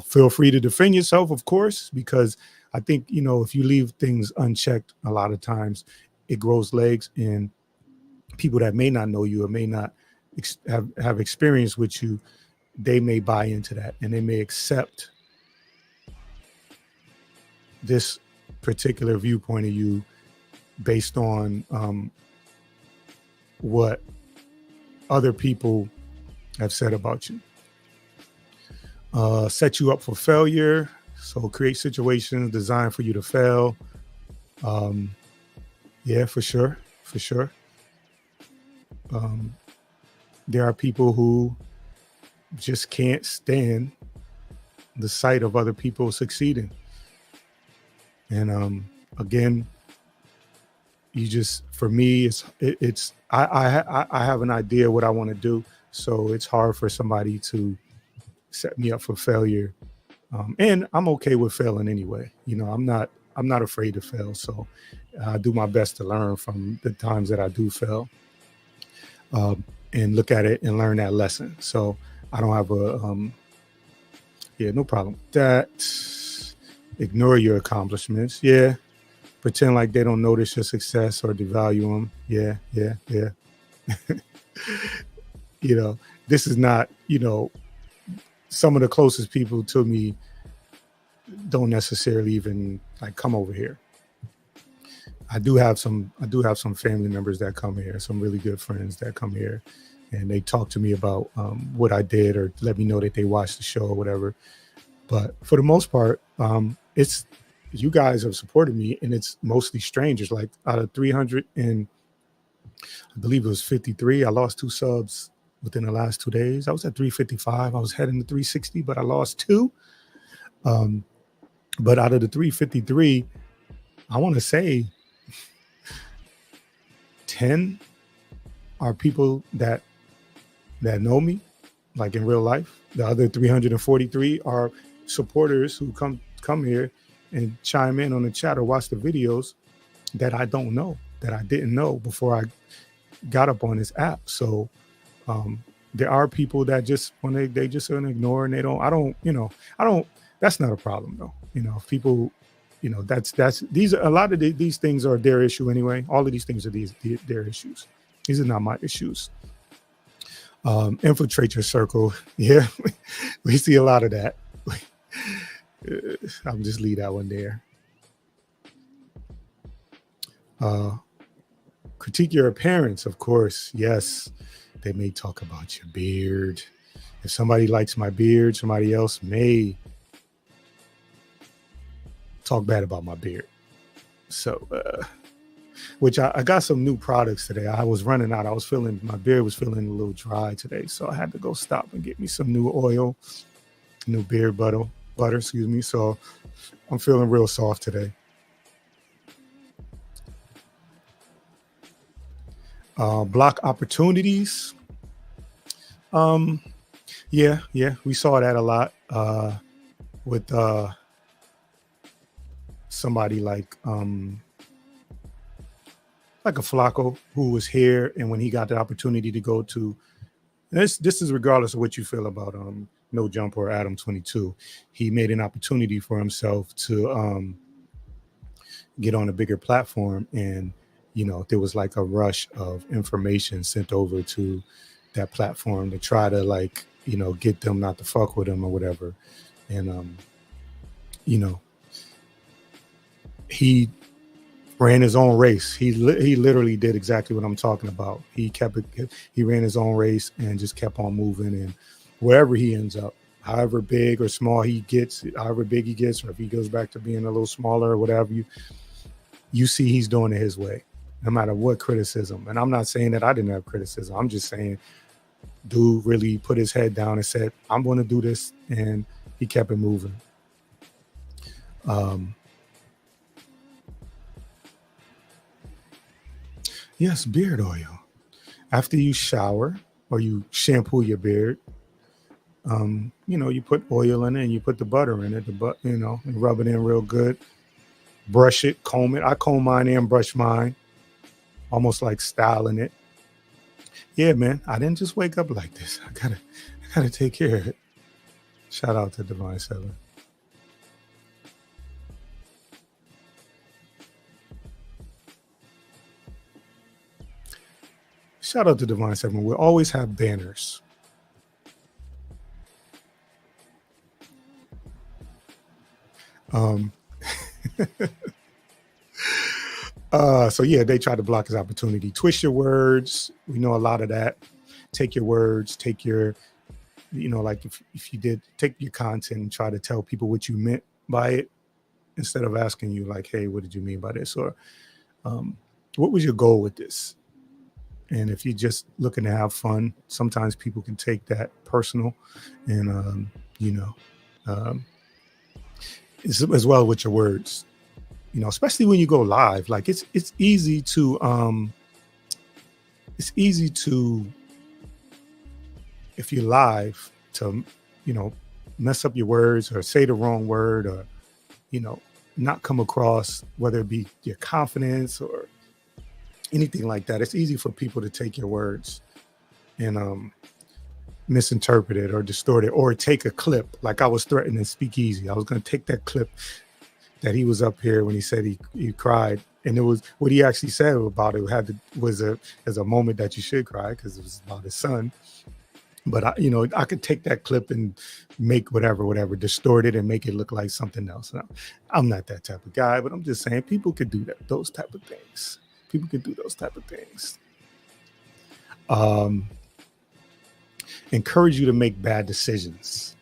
Feel free to defend yourself, of course, because I think, if you leave things unchecked, a lot of times it grows legs, and people that may not know you or may not have experience with you, they may buy into that, and they may accept this particular viewpoint of you based on what other people have said about you. Set you up for failure. So create situations designed for you to fail. Yeah, for sure. For sure. There are people who just can't stand the sight of other people succeeding. And again, you just, for me, I have an idea what I want to do. So it's hard for somebody to set me up for failure. And I'm okay with failing anyway. I'm not afraid to fail. So I do my best to learn from the times that I do fail, and look at it and learn that lesson. So I don't have yeah, no problem. That ignore your accomplishments. Yeah. Pretend like they don't notice your success or devalue them. Yeah. This is not, some of the closest people to me don't necessarily even like come over here. I do have some family members that come here, some really good friends that come here, and they talk to me about what I did or let me know that they watched the show or whatever. But for the most part, it's, you guys have supported me, and it's mostly strangers. Like out of 300 and I believe it was 53, I lost 2 subs within the last 2 days. I was at 355. I was heading to 360, but I lost 2. But out of the 353, I want to say 10 are people that know me, like in real life. The other 343 are supporters who come here and chime in on the chat or watch the videos that I don't know, that I didn't know before I got up on this app. So there are people that just, when they just ignore, and that's not a problem though. People, a lot of these things are their issue anyway. All of these things are their issues. These are not my issues. Infiltrate your circle. Yeah, we see a lot of that. I'll just leave that one there. Critique your appearance, of course. Yes, they may talk about your beard. If somebody likes my beard, somebody else may talk bad about my beard. So, which I got some new products today. I was running out. My beard was feeling a little dry today. So I had to go stop and get me some new oil, new beard butter, excuse me. So I'm feeling real soft today. Block opportunities. Yeah, we saw that a lot with somebody like a Flacco, who was here, and when he got the opportunity to go to, this is regardless of what you feel about No Jump or Adam 22, he made an opportunity for himself to get on a bigger platform, and there was like a rush of information sent over to that platform to try to get them not to fuck with him or whatever. And he ran his own race. He literally did exactly what I'm talking about. He ran his own race and just kept on moving, and wherever he ends up, however big or small he gets, however big he gets, or if he goes back to being a little smaller or whatever, you see he's doing it his way, no matter what criticism. And I'm not saying that I didn't have criticism. I'm just saying dude really put his head down and said, I'm going to do this, and he kept it moving. Yes, beard oil. After you shower or you shampoo your beard, you put oil in it and you put the butter in it, and rub it in real good. Brush it, comb it. I comb mine and brush mine, almost like styling it. Yeah, man, I didn't just wake up like this. I gotta take care of it. Shout out to Divine Seven. Shout out to Divine Seven. We'll always have banners. So yeah, they try to block his opportunity. Twist your words. We know a lot of that. Take your words, take your, like if you did take your content and try to tell people what you meant by it, instead of asking you like, hey, what did you mean by this? Or what was your goal with this? And if you're just looking to have fun, sometimes people can take that personal, and as well with your words, especially when you go live. Like it's easy to if you're live to mess up your words or say the wrong word, or not come across, whether it be your confidence or anything like that. It's easy for people to take your words and misinterpret it or distort it, or take a clip. Like I was threatening Speakeasy. I was going to take that clip that he was up here when he said he cried, and it was what he actually said about it was a moment that you should cry, because it was about his son. But I could take that clip and make whatever, distort it and make it look like something else. Now, I'm not that type of guy, but I'm just saying people could do that, those type of things. People could do those type of things. Encourage you to make bad decisions.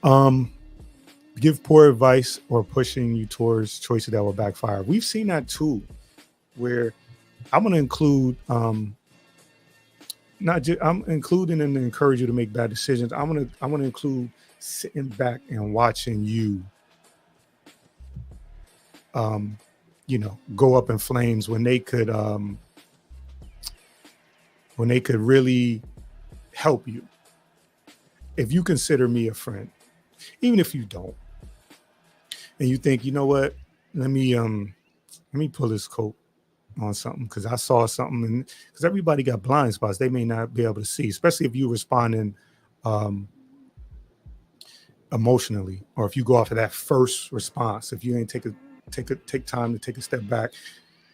Give poor advice or pushing you towards choices that will backfire. We've seen that too, where I'm going to include, I'm including and encourage you to make bad decisions. I'm going to include sitting back and watching you, go up in flames when they could really help you. If you consider me a friend, even if you don't, and you think, you know what, let me pull this coat on something because I saw something, and because everybody got blind spots they may not be able to see, especially if you're responding emotionally, or if you go off of that first response. If you ain't take time to take a step back,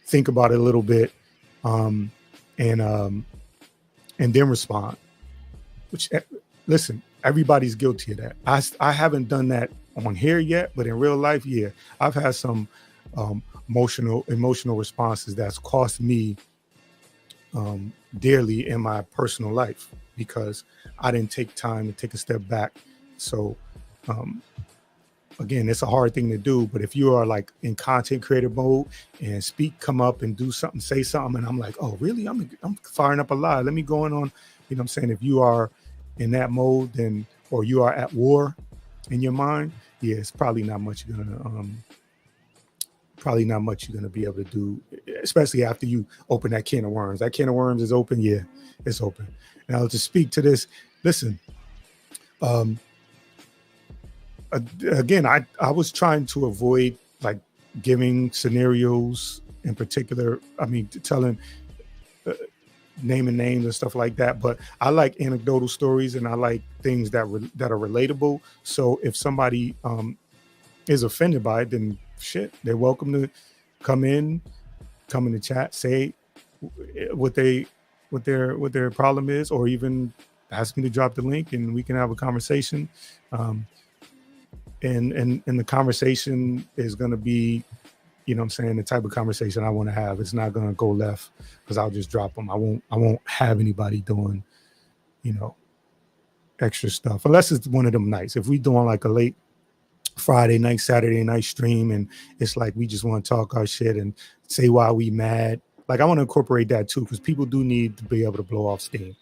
think about it a little bit, and then respond. Which, listen, everybody's guilty of that. I haven't done that on here yet, but in real life, yeah, I've had some emotional responses that's cost me dearly in my personal life, because I didn't take time to take a step back. So again, it's a hard thing to do, but if you are like in content creator mode and come up and do something, say something, and I'm like, oh really, I'm firing up a lie, let me go in on, you know what I'm saying? If you are in that mode, then, or you are at war in your mind, yeah, it's probably not much you're gonna be able to do, especially after you open that can of worms. That can of worms is open, yeah, it's open. Now to speak to this, listen, again, I was trying to avoid like giving scenarios in particular. I mean, telling naming names and stuff like that, but I like anecdotal stories, and I like things that are relatable. So if somebody is offended by it, then shit, they're welcome to come in the chat, say what their problem is, or even ask me to drop the link and we can have a conversation. And the conversation is going to be, you know what I'm saying, the type of conversation I want to have. It's not going to go left, because I'll just drop them. I won't have anybody doing, extra stuff, unless it's one of them nights. If we doing like a late Friday night, Saturday night stream, and it's like we just want to talk our shit and say why we mad, like I want to incorporate that too, because people do need to be able to blow off steam.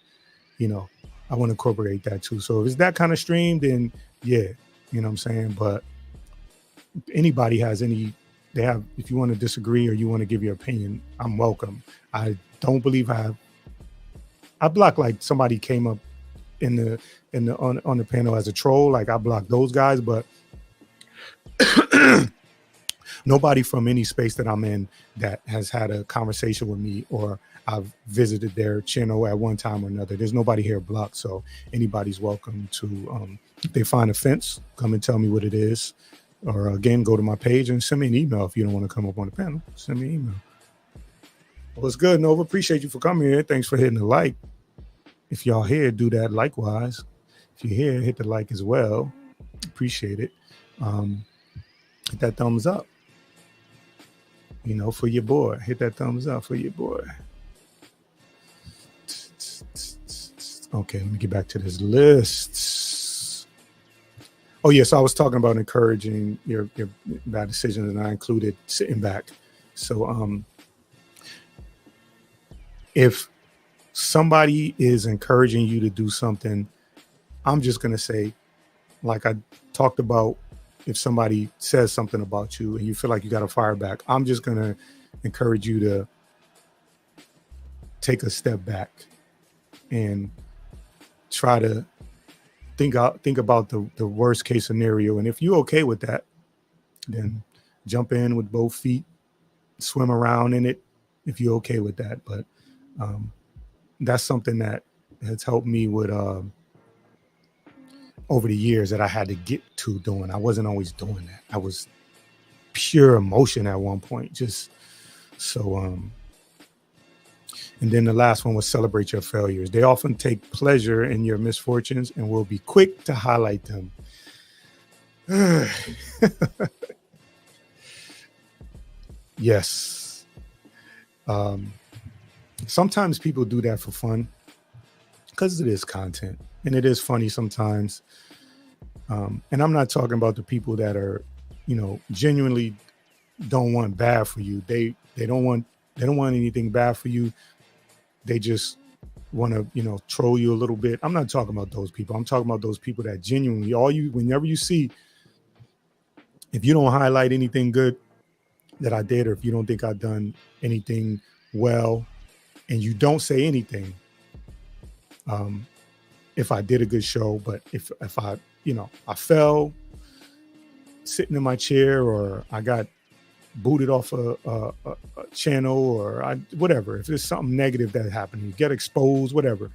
I want to incorporate that too. So if it's that kind of stream, then yeah, you know what I'm saying. But anybody has if you want to disagree or you want to give your opinion, I'm welcome. I don't believe I blocked, like somebody came up on the panel as a troll, like I blocked those guys, but nobody from any space that I'm in that has had a conversation with me, or I've visited their channel at one time or another. There's nobody here blocked, so anybody's welcome to, if they find offense, come and tell me what it is. Or again, go to my page and send me an email. If you don't want to come up on the panel, send me an email. Well, it's good, Nova. Appreciate you for coming here. Thanks for hitting the like. If y'all here, do that likewise. If you're here, hit the like as well. Appreciate it. Hit that thumbs up. for your boy. Hit that thumbs up for your boy. Okay, let me get back to this list. Oh, yes, I was talking about encouraging your bad decisions, and I included sitting back. So if somebody is encouraging you to do something, I'm just going to say, like I talked about, if somebody says something about you and you feel like you got to fire back, I'm just going to encourage you to take a step back and try to think about the worst case scenario. And if you're okay with that, then jump in with both feet, swim around in it if you're okay with that. But that's something that has helped me with over the years that I had to get to doing. I wasn't always doing that. I was pure emotion at one point. Just so and then the last one was celebrate your failures. They often take pleasure in your misfortunes and will be quick to highlight them. Yes. Sometimes people do that for fun because it is content and it is funny sometimes. And I'm not talking about the people that are, genuinely don't want bad for you. They don't want anything bad for you. They just want to, troll you a little bit. I'm not talking about those people. I'm talking about those people that genuinely, whenever you see, if you don't highlight anything good that I did, or if you don't think I've done anything well, and you don't say anything, if I did a good show, but if I, I fell sitting in my chair, or I got booted off a channel, or whatever, if there's something negative that happened, you get exposed, whatever.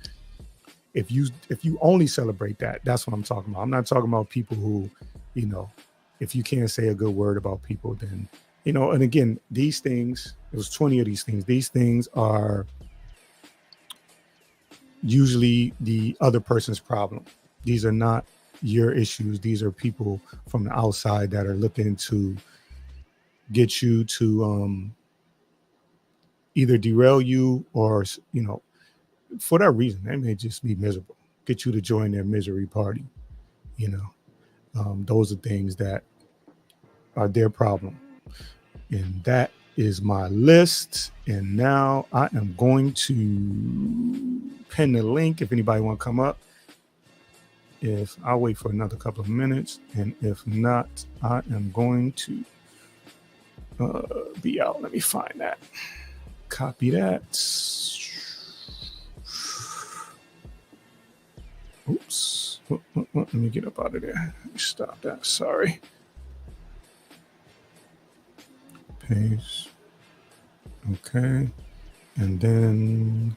If you only celebrate that, that's what I'm talking about. I'm not talking about people who, if you can't say a good word about people, then, and again, these things, it was 20 of these things. These things are usually the other person's problem. These are not your issues. These are people from the outside that are looking to get you to either derail you, or, for that reason, they may just be miserable, get you to join their misery party. Those are things that are their problem. And that is my list. And now I am going to pin the link if anybody want to come up. If I'll wait for another couple of minutes, and if not, I am going to be out. Let me find that. Copy that. Oops. Let me get up out of there. Stop that. Sorry. Paste. Okay. And then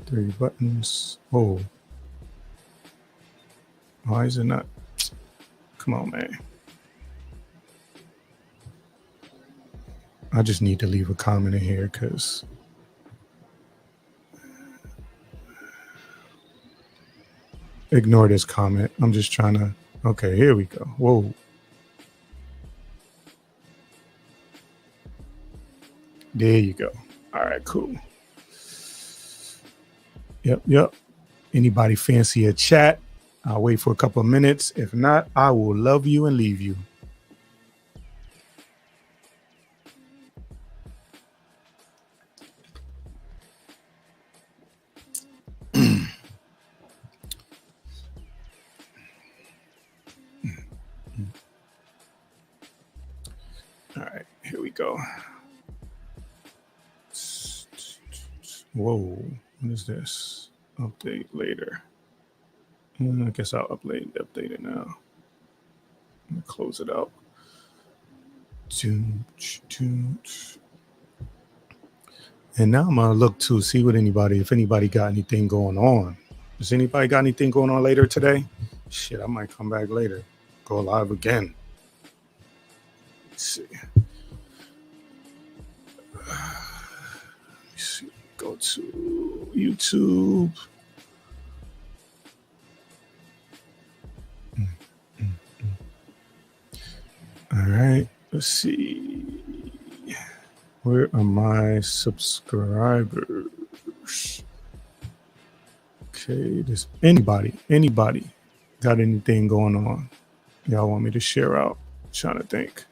3 buttons. Oh. Why is it not? Come on, man. I just need to leave a comment in here because ignore this comment. I'm just trying to. Okay, here we go. Whoa. There you go. All right, cool. Yep. Anybody fancy a chat? I'll wait for a couple of minutes. If not, I will love you and leave you. All right, here we go. Whoa, what is this? Update later. I guess I'll update it now. I'm gonna close it out. And now I'm gonna look to see if anybody got anything going on. Does anybody got anything going on later today? Shit, I might come back later. Go live again. Let's see. Go to YouTube. All right, let's see. Where are my subscribers? Okay, does anybody got anything going on y'all want me to share out? Trying to think.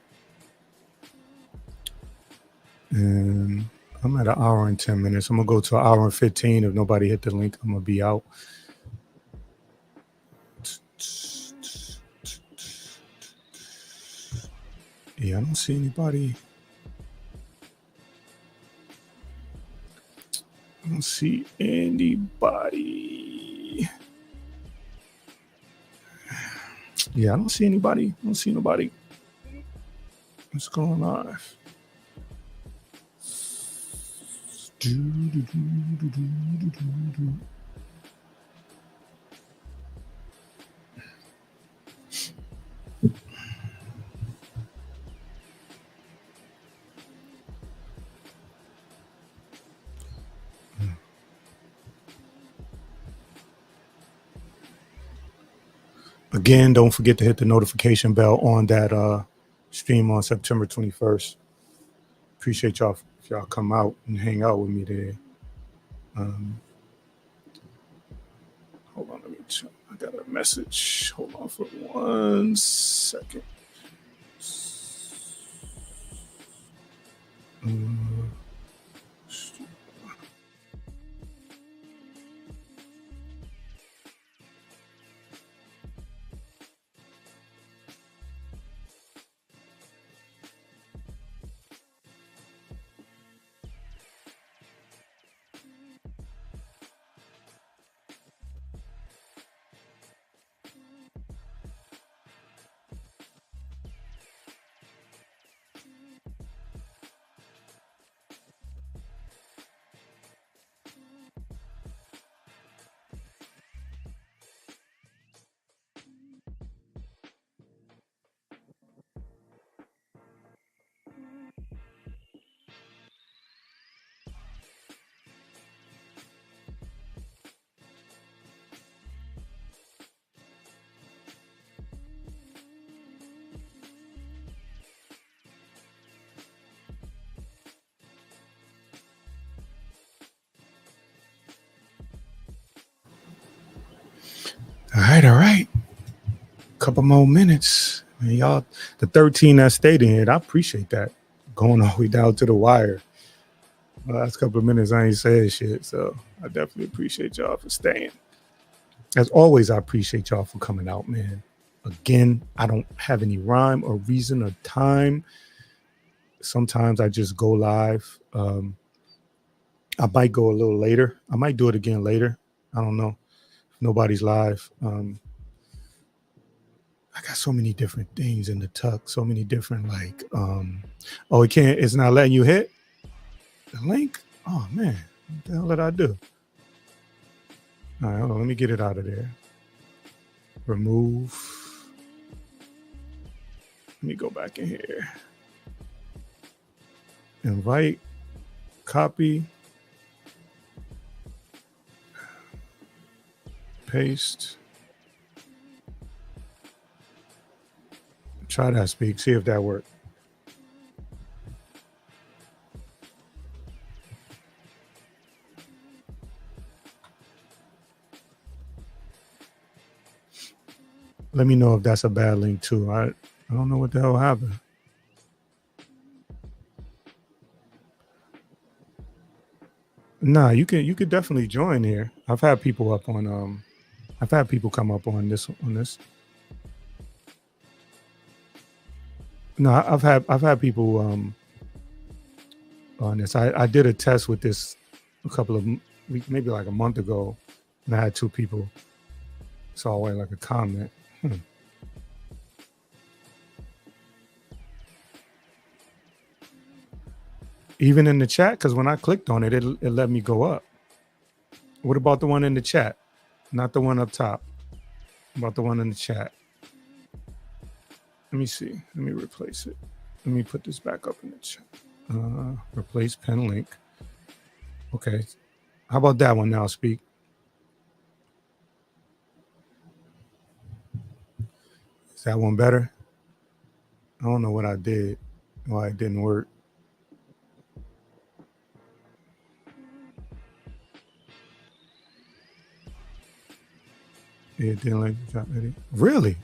And I'm at an hour and 10 minutes. I'm gonna go to an hour and 15. If nobody hit the link, I'm gonna be out. Yeah, I don't see anybody. I don't see anybody. Yeah, I don't see anybody. I don't see nobody. What's going on? Again, don't forget to hit the notification bell on that stream on September 21st. Appreciate y'all if y'all come out and hang out with me there. Hold on, let me check. I got a message. Hold on for 1 second. All right. Couple more minutes. Man, y'all, the 13 that stayed in here, I appreciate that. Going all the way down to the wire. The last couple of minutes, I ain't said shit, so I definitely appreciate y'all for staying. As always, I appreciate y'all for coming out, man. Again, I don't have any rhyme or reason or time. Sometimes I just go live. I might go a little later. I might do it again later. I don't know. If nobody's live. I got so many different things in the tuck. So many different oh, it's not letting you hit the link. Oh man, what the hell did I do? All right, hold on. Let me get it out of there. Remove. Let me go back in here. Invite. Copy. Paste. Try that, Speak. See if that worked. Let me know if that's a bad link too. I don't know what the hell happened. Nah, you could definitely join here. I've had people up on I've had people come up on this. No, I've had people on this. I did a test with this a couple of weeks, maybe like a month ago, and I had 2 people saw away like a comment. Even in the chat, because when I clicked on it, it let me go up. What about the one in the chat? Not the one up top. About the one in the chat. Let me see. Let me replace it. Let me put this back up in the chat. Replace pin link. Okay. How about that one now, Speak? Is that one better? I don't know what I did. Why it didn't work. It didn't let you drop it. Really?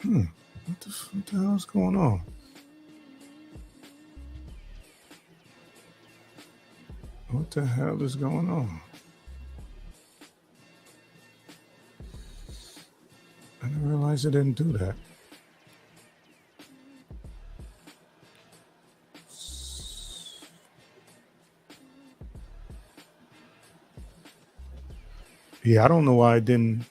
What the hell is going on? What the hell is going on? I didn't realize it didn't do that. Yeah, I don't know why it didn't.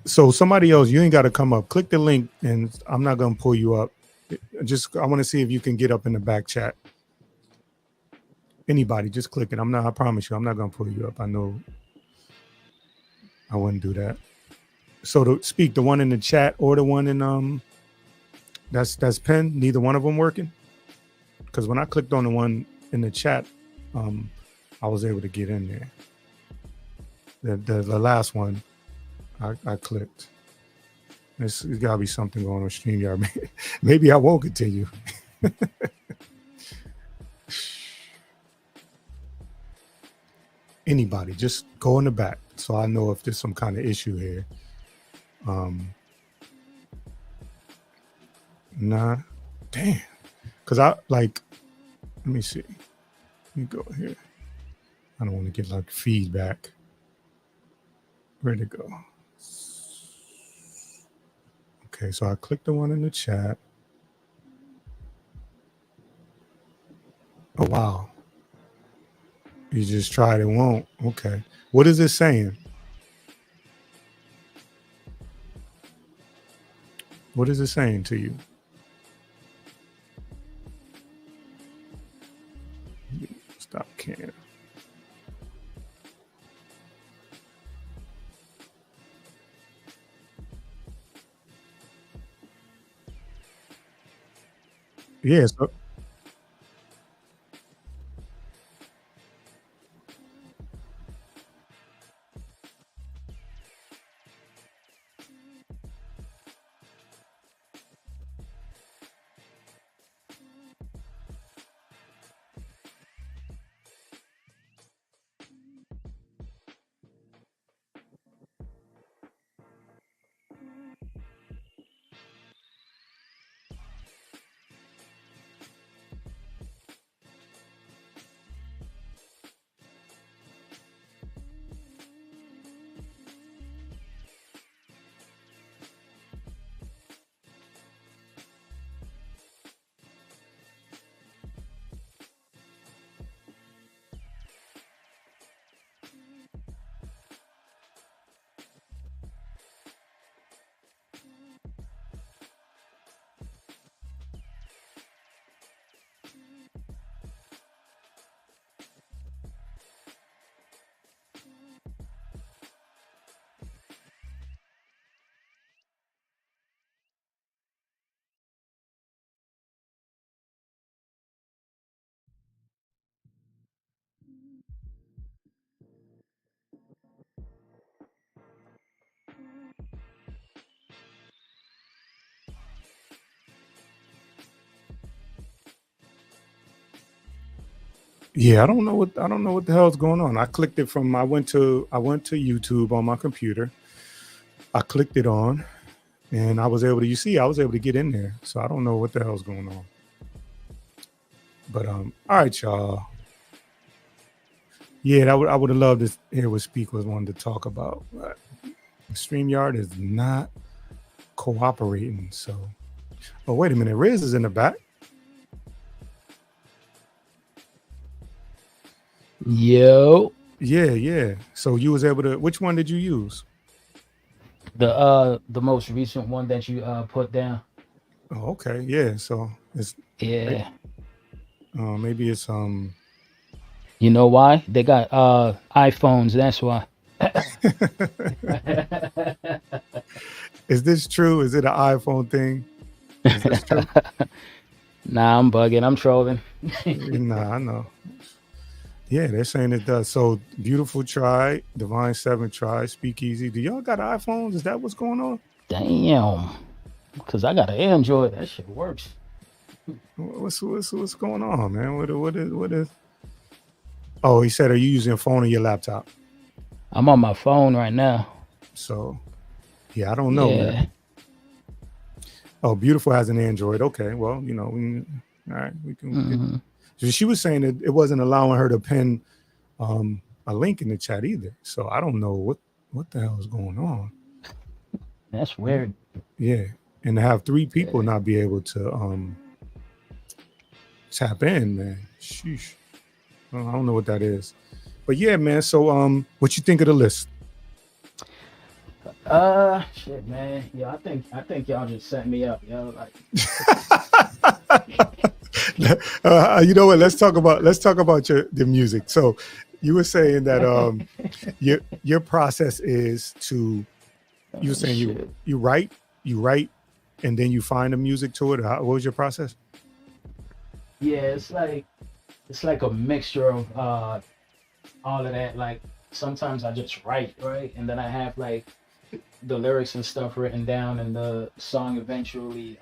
So somebody else, you ain't got to come up. Click the link, and I'm not gonna pull you up. I want to see if you can get up in the back chat. Anybody, just click it. I promise you, I'm not gonna pull you up. I know I wouldn't do that. So to speak, the one in the chat or the one in that's pinned, neither one of them working. Because when I clicked on the one in the chat, I was able to get in there. The last one, I clicked. There's got to be something going on with StreamYard. Maybe I won't continue. Anybody, just go in the back so I know if there's some kind of issue here. Nah, damn. Because let me see. Let me go here. I don't want to get like feedback. Where'd it go? Okay, so I clicked the one in the chat. Oh, wow. You just tried, it won't. Okay. What is it saying? What is it saying to you? Stop caring. Yeah, so yeah, I don't know what the hell's going on. I clicked it from I went to YouTube on my computer. I clicked it on and I was able to get in there. So I don't know what the hell's going on. But all right, y'all. Yeah, I would have loved to hear what Speak was wanting to talk about. But StreamYard is not cooperating. So oh, wait a minute, Riz is in the back. Yo. Yeah. So you was able to, which one did you use? The most recent one that you put down. Oh, okay. Yeah. So it's maybe it's You know why? They got iPhones, that's why. Is this true? Is it an iPhone thing? Is this true? Nah, I'm bugging. I'm trolling. Nah, I know. Yeah, they're saying it does. So Beautiful tried, Divine 7 tried, Speakeasy. Do y'all got iPhones? Is that what's going on? Damn. Because I got an Android. That shit works. What's going on, man? What is Oh, he said, are you using a phone or your laptop? I'm on my phone right now. So yeah, I don't know, man. Yeah. Oh, Beautiful has an Android. Okay, well, all right, we can get. Hmm. So she was saying that it wasn't allowing her to pin a link in the chat either. So I don't know what the hell is going on. That's weird. Yeah, and to have 3 people Yeah. not be able to tap in, man. Sheesh. Well, I don't know what that is, but yeah, man. So what you think of the list? Shit, man. Yo, I think y'all just set me up, yo. Like, You know what? Let's talk about the music. So you were saying that your process is to, you were saying shit. you write, and then you find the music to it. What was your process? Yeah, it's like a mixture of all of that. Like sometimes I just write, right? And then I have like the lyrics and stuff written down and the song eventually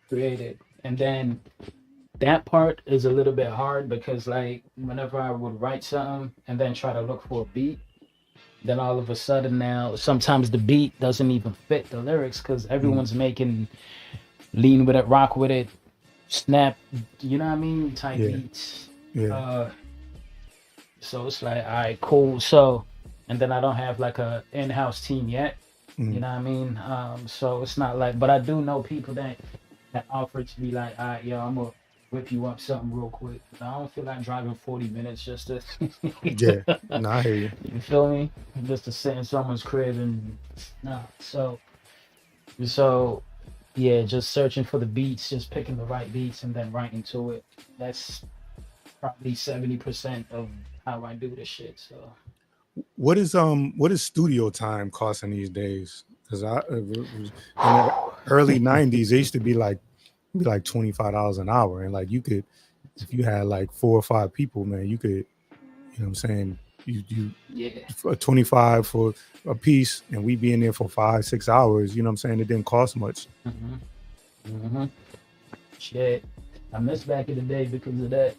created. And then that part is a little bit hard because like whenever I would write something and then try to look for a beat, then all of a sudden now sometimes the beat doesn't even fit the lyrics because everyone's making lean with it, rock with it, snap, you know what I mean, type Yeah. beats. Yeah. So it's like, all right, cool. So, and then I don't have like a in-house team yet. You know what I mean? So it's not like, but I do know people that offer to be like, all right, yo, I'm gonna whip you up something real quick. But I don't feel like driving 40 minutes just to, Yeah. No, I hear you. you feel me? Just to sit in someone's crib and nah. So yeah, just searching for the beats, just picking the right beats and then writing to it. That's probably 70% of how I do this shit. So What is studio time costing these days? Because in the early '90s, it used to be like $25 an hour, and like you could, if you had like 4 or 5 people, man, you could, you know what I'm saying, you yeah. for 25 for a piece, and we be in there for 5-6 hours. You know what I'm saying? It didn't cost much. Shit, I miss back in the day because of that.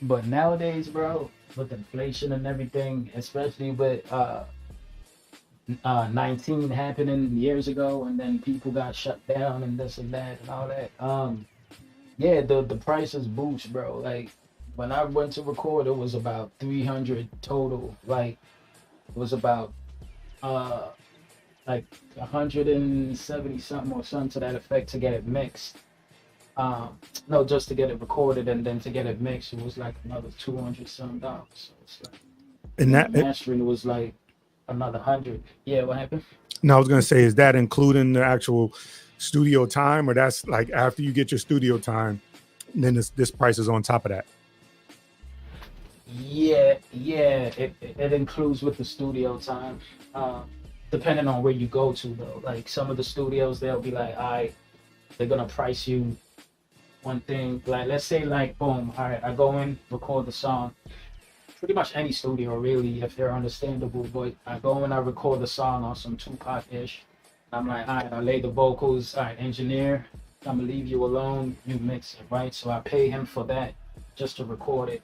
But nowadays, bro, with inflation and everything, especially with 19 happening years ago, and then people got shut down and this and that and all that. Yeah, the prices boost, bro. Like when I went to record, it was about 300 total. Like it was about like 170 something or something to that effect to get it mixed. No, just to get it recorded and then to get it mixed, it was like another 200 some dollars. So it's like, And that, mastering was like another 100. Yeah, what happened? no, I was gonna say, is that including the actual studio time, or that's like after you get your studio time, then this price is on top of that? Yeah, it includes with the studio time. Depending on where you go to though. Like some of the studios, they'll be like, all right, they're gonna price you one thing. Like let's say like boom, all right, I go in, record the song. Pretty much any studio really, if they're understandable, but I go in, I record the song on some Tupac-ish. I'm like, all right, I lay the vocals, all right, engineer, I'm gonna leave you alone, you mix it, right? So I pay him for that just to record it.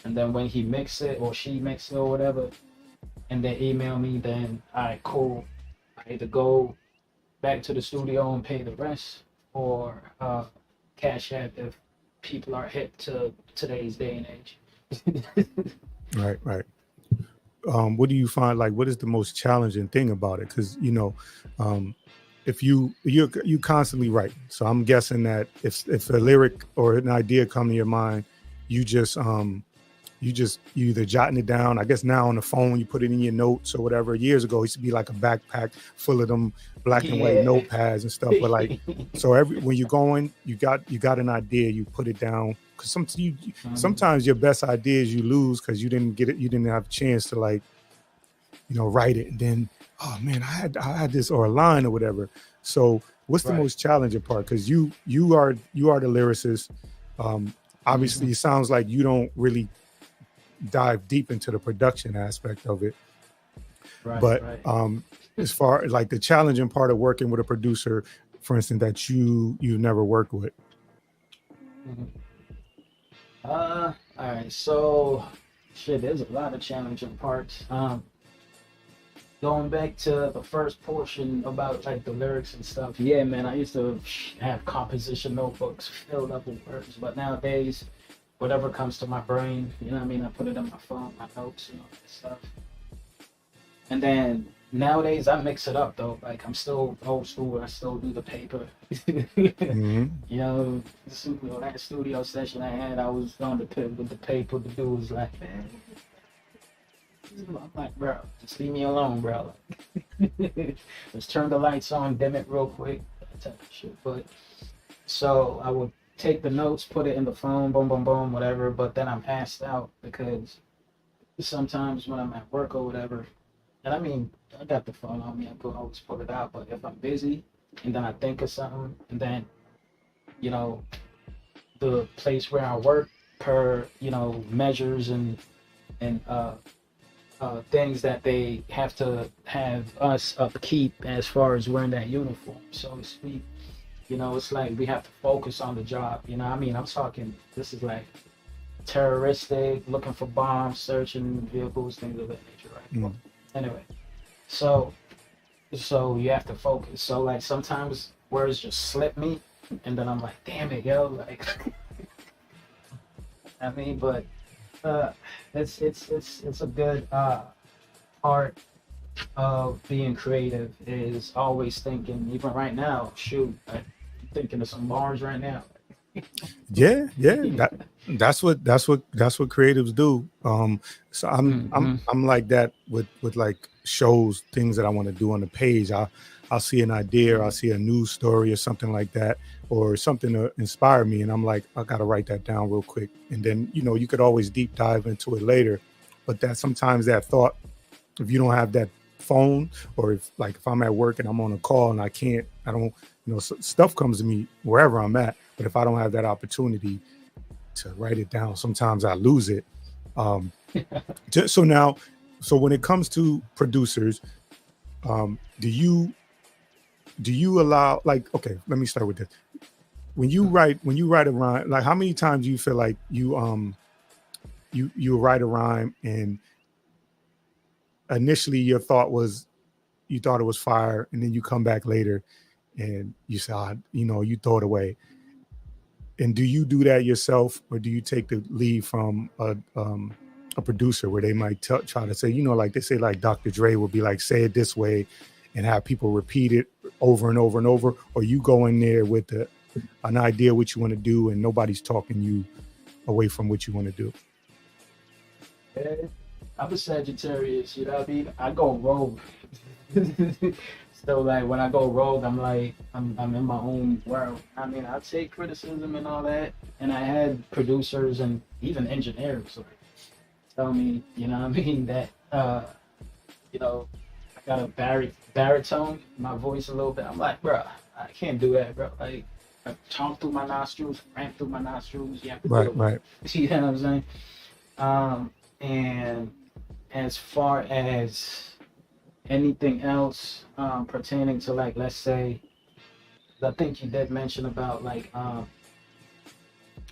And then when he mix it or she mix it or whatever, and they email me, then all right, cool. I either go back to the studio and pay the rest, or cash app if people are hip to today's day and age. Right. What do you find, like, what is the most challenging thing about it? Because if you constantly write, so I'm guessing that if a lyric or an idea come to your mind, you either jotting it down. I guess now on the phone you put it in your notes or whatever. Years ago it used to be like a backpack full of them black and white notepads and stuff. But like, so when you're going, you got an idea, you put it down. Because sometimes your best ideas you lose because you didn't get it, you didn't have a chance to, like, write it, and then, oh man, I had this, or a line or whatever. So what's the most challenging part? Because you are the lyricist. Obviously it sounds like you don't really dive deep into the production aspect of it, but as far as like the challenging part of working with a producer, for instance, that you've never worked with. All right, so Shit, there's a lot of challenging parts. Going back to the first portion about like the lyrics and stuff, yeah, man, I used to have composition notebooks filled up with words, but nowadays, whatever comes to my brain, you know what I mean, I put it in my phone, my notes, and all that stuff. And then nowadays, I mix it up though. Like I'm still old school. I still do the paper. Hmm. You know, that studio session I had, I was on the pit with the paper. The dude was like, man, I'm like, bro, just leave me alone, bro. Just turn the lights on, dim it real quick, that type of shit. But so I would take the notes, put it in the phone, boom, boom, boom, whatever. But then I'm passed out because sometimes when I'm at work or whatever, and I mean, I got the phone on me, I could always pull it out. But if I'm busy and then I think of something, and then, you know, the place where I work per, you know, measures and things that they have to have us upkeep as far as wearing that uniform, so to speak. You know, it's like we have to focus on the job. You know, I mean, I'm talking, this is like terroristic, looking for bombs, searching vehicles, things of that nature, right? Mm. Anyway, so you have to focus. So like sometimes words just slip me, and then I'm like, damn it, yo, like. I mean, but it's a good part of being creative is always thinking. Even right now, shoot, I'm thinking of some bars right now. Yeah, that's what creatives do. So I'm like that with like shows, things that I want to do on the page. I'll see an idea, or I'll see a news story or something like that, or something to inspire me, and I'm like, I gotta write that down real quick, and then you could always deep dive into it later. But that sometimes that thought, if you don't have that phone, or if I'm at work and I'm on a call and I don't, stuff comes to me wherever I'm at. But if I don't have that opportunity to write it down, sometimes I lose it. So when it comes to producers, do you allow, like, okay, let me start with this. When you write a rhyme, like how many times do you feel like you write a rhyme and initially you thought it was fire, and then you come back later and you say, you throw it away? And do you do that yourself, or do you take the lead from a producer where they might try to say, like they say, like Dr. Dre will be like, say it this way, and have people repeat it over and over and over? Or you go in there with an idea what you want to do, and nobody's talking you away from what you want to do? I'm a Sagittarius, you know what I mean? I go rogue. So like when I go rogue, I'm like I'm in my own world. I mean, I take criticism and all that, and I had producers and even engineers like tell me, you know what I mean, that I got a baritone, my voice a little bit. I'm like, bro, I can't do that, bro. Like I talk through my nostrils, ramp through my nostrils. You have to Right, right. See what I'm saying? And as far as anything else pertaining to, like, let's say, I think you did mention about like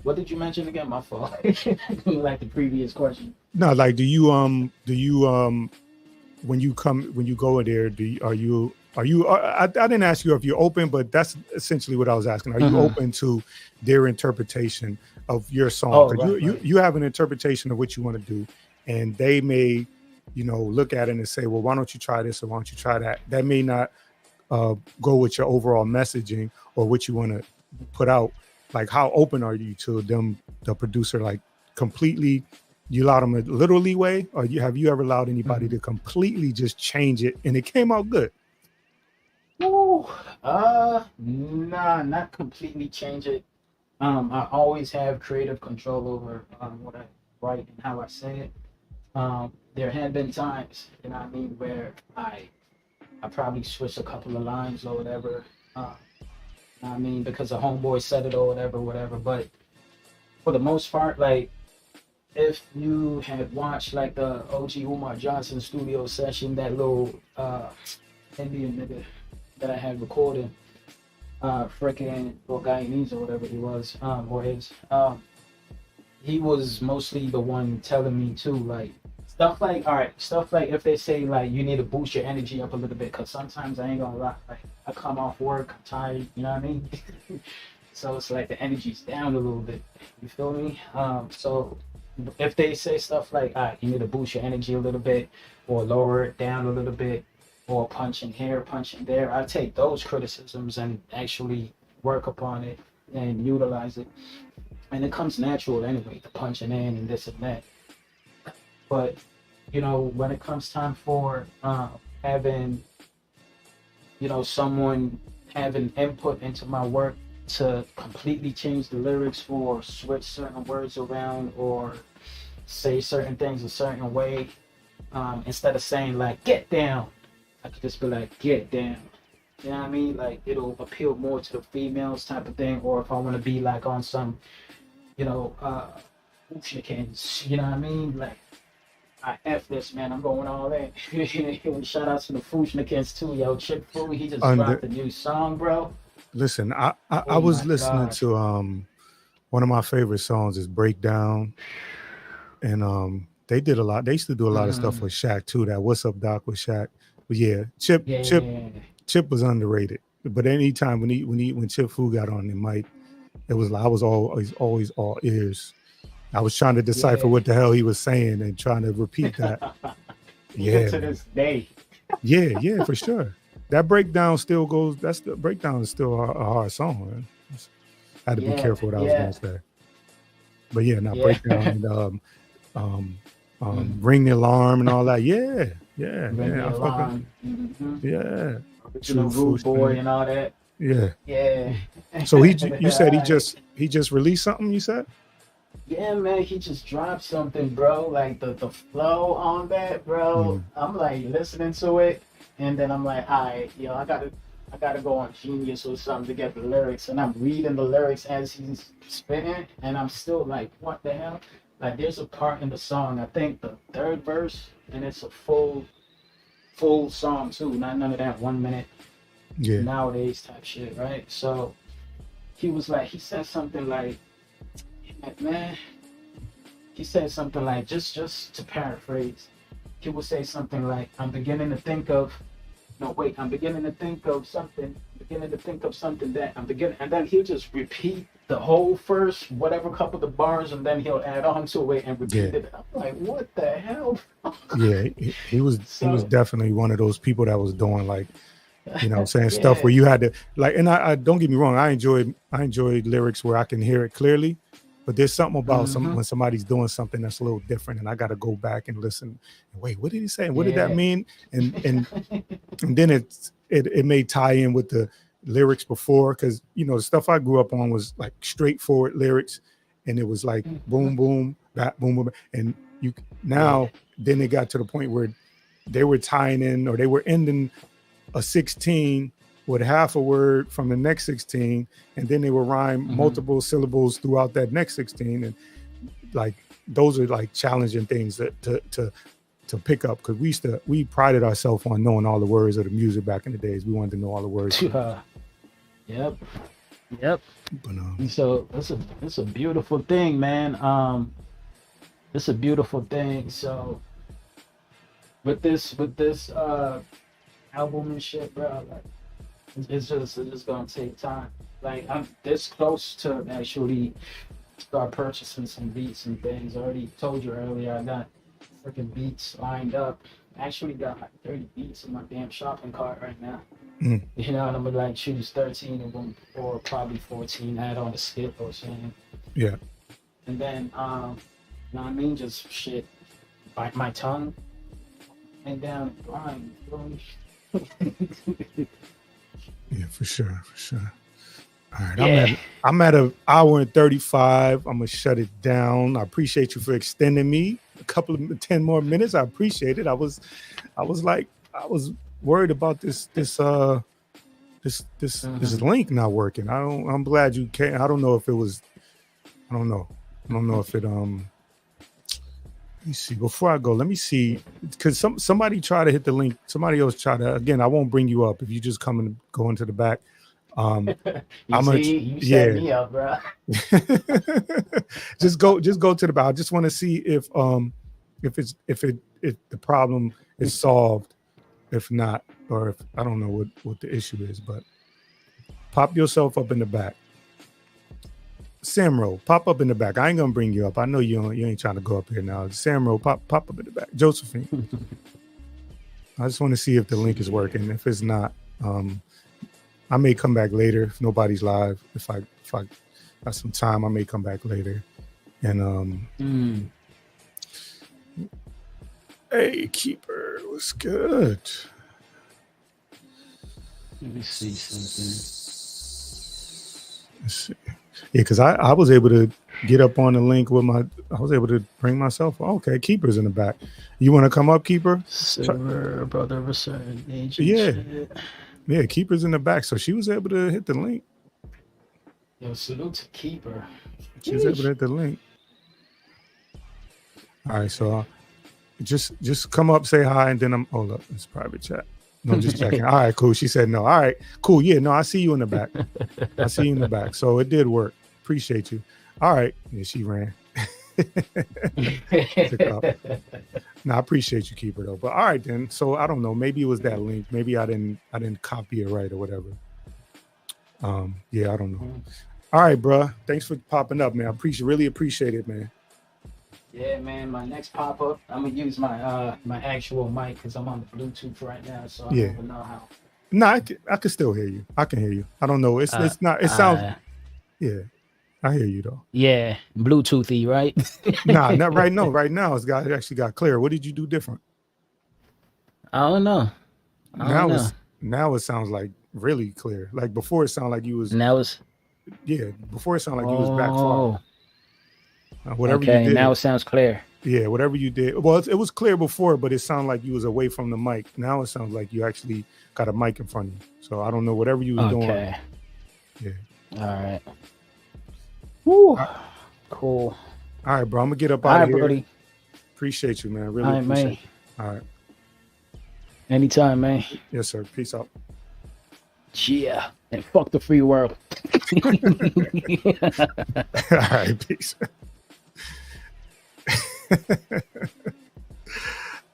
what did you mention again? My fault. Like the previous question. No, like, do you when you go in there, I didn't ask you if you're open, but that's essentially what I was asking. Are you open to their interpretation of your song? Oh, 'Cause right. you have an interpretation of what you want to do, and they may, look at it and say, well, why don't you try this, or why don't you try that? That may not go with your overall messaging or what you want to put out. Like, how open are you to them, the producer, like completely? You allowed them a little leeway, or have you ever allowed anybody to completely just change it and it came out good? Ooh, nah, not completely change it. I always have creative control over what I write and how I say it. There had been times, you know what I mean, where I probably switched a couple of lines or whatever. You know what I mean, because a homeboy said it or whatever. But for the most part, like, if you had watched like the OG Umar Johnson studio session, that little Indian nigga that I had recorded, freaking, or Guyanese or whatever he was, or his, he was mostly the one telling me too, like stuff like, all right, stuff like if they say like you need to boost your energy up a little bit, because sometimes I ain't gonna lie, like I come off work, I'm tired, you know what I mean? So it's like the energy's down a little bit. You feel me? So if they say stuff like, all right, you need to boost your energy a little bit, or lower it down a little bit, or punch in here, punch in there, I take those criticisms and actually work upon it and utilize it. And it comes natural anyway, the punching in and this and that. But you know, when it comes time for having, you know, someone having input into my work to completely change the lyrics or switch certain words around or say certain things a certain way, instead of saying like get down, I could just be like get down. You know what I mean? Like it'll appeal more to the females type of thing. Or if I want to be like on some, you know, Fushnikins, you know what I mean? Like I F this, man, I'm going all in. Shout out to the Fushnikins too, yo. Chip Fu, he just dropped a new song, bro. Listen, I was listening to one of my favorite songs is Breakdown, and they did a lot. They used to do a lot of stuff with Shaq too. That What's Up Doc with Shaq. But yeah, Chip was underrated. But anytime when Chip Fu got on the mic, it was like I was always all ears. I was trying to decipher what the hell he was saying and trying to repeat that. To this day. Yeah, for sure. That breakdown still goes. Breakdown is still a hard song, man. I had to be careful what I was going to say. But breakdown and ring the alarm and all that. Yeah. Ring the alarm. Yeah. Original Rude Boy and all that. Yeah. So you said he just released something. You said. Yeah, man, he just dropped something, bro. Like the flow on that, bro. I'm like listening to it, and then I'm like, all right, yo, I gotta go on Genius or something to get the lyrics, and I'm reading the lyrics as he's spitting, and I'm still like, what the hell? Like, there's a part in the song, I think the third verse, and it's a full song too, not none of that 1 minute nowadays type shit, right? So he said something like, man, he said something like, just to paraphrase, he would say something like, I'm beginning to think of something that and then he'll just repeat the whole first, whatever couple of the bars, and then he'll add on to it and repeat it. I'm like, what the hell? Yeah, he was definitely one of those people that was doing like, you know, saying stuff where you had to like, and I don't get me wrong, I enjoyed lyrics where I can hear it clearly. But there's something about when somebody's doing something that's a little different, and I got to go back and listen. And wait, what did he say? And what did that mean? And then it may tie in with the lyrics before, because you know the stuff I grew up on was like straightforward lyrics, and it was like boom boom that boom boom, and then it got to the point where they were tying in or they were ending a 16 with half a word from the next 16, and then they will rhyme multiple syllables throughout that next 16, and like those are like challenging things to pick up, because we prided ourselves on knowing all the words of the music back in the days. We wanted to know all the words. Yep. But, so it's a beautiful thing, man. It's a beautiful thing. So with this album and shit, bro, like it's just gonna take time. Like I'm this close to actually start purchasing some beats and things. I already told you earlier, I got freaking beats lined up. I actually got like 30 beats in my damn shopping cart right now. You know, and I'm gonna like choose 13 of them or probably 14, add on a skip or something. Yeah. And then you know what I mean, just shit, bite my tongue and down grind. Yeah, for sure. All right, I'm at an hour and 35. I'm gonna shut it down. I appreciate you for extending me a couple of 10 more minutes. I appreciate it. I was worried about this link not working. I'm glad you came. I don't know if it was. I don't know if it Let me see. Before I go, let me see, because somebody try to hit the link. Somebody else try to. Again, I won't bring you up if you just come and go into the back. I'm You set me up, bro. just go to the back. I just want to see if the problem is solved. If not, or if I don't know what the issue is, but pop yourself up in the back. Samro, pop up in the back. I ain't gonna bring you up. I know you ain't trying to go up here now. Samro, pop up in the back. Josephine. I just want to see if the link is working. If it's not, I may come back later if nobody's live. If I got some time, I may come back later. And hey, Keeper, what's good? Let me see something. Let's see. Yeah, because I was able to get up on the link with I was able to bring myself. Okay, Keeper's in the back. You want to come up, Keeper? Silver, brother of a certain age. Yeah. Yeah, Keeper's in the back. So she was able to hit the link. Yo, salute to Keeper. She was able to hit the link. All right, so just come up, say hi, and then hold up. It's private chat. No, I'm just checking. All right, cool. She said no. All right, cool. Yeah, no, I see you in the back. I see you in the back. So it did work. Appreciate you. All right. Yeah, she ran. No, I appreciate you, Keeper, though. But all right, then. So I don't know. Maybe it was that link. Maybe I didn't copy it right or whatever. Yeah, I don't know. All right, bro. Thanks for popping up, man. I really appreciate it, man. Yeah, man. My next pop up, I'm gonna use my my actual mic because I'm on the Bluetooth right now, so I don't even know how. No, I can still hear you. I can hear you. I don't know. It's not. It sounds. Yeah, I hear you though. Yeah, Bluetoothy, right? Nah, not right. No, right now it actually got clear. What did you do different? I don't know. Now it sounds like really clear. Like before, it sounded like you was. Now it's. Yeah, before it sounded like you was back far. Whatever you did. Now it sounds clear. Yeah, whatever you did. Well, it was clear before, but it sounded like you was away from the mic. Now it sounds like you actually got a mic in front of you. So I don't know, whatever you was doing. Yeah. All right. Woo. Cool. All right, bro. I'm gonna get up out of here. Brody. Appreciate you, man. Really appreciate it. All right. Anytime, man. Yes, sir. Peace out. Yeah. And fuck the free world. All right, peace.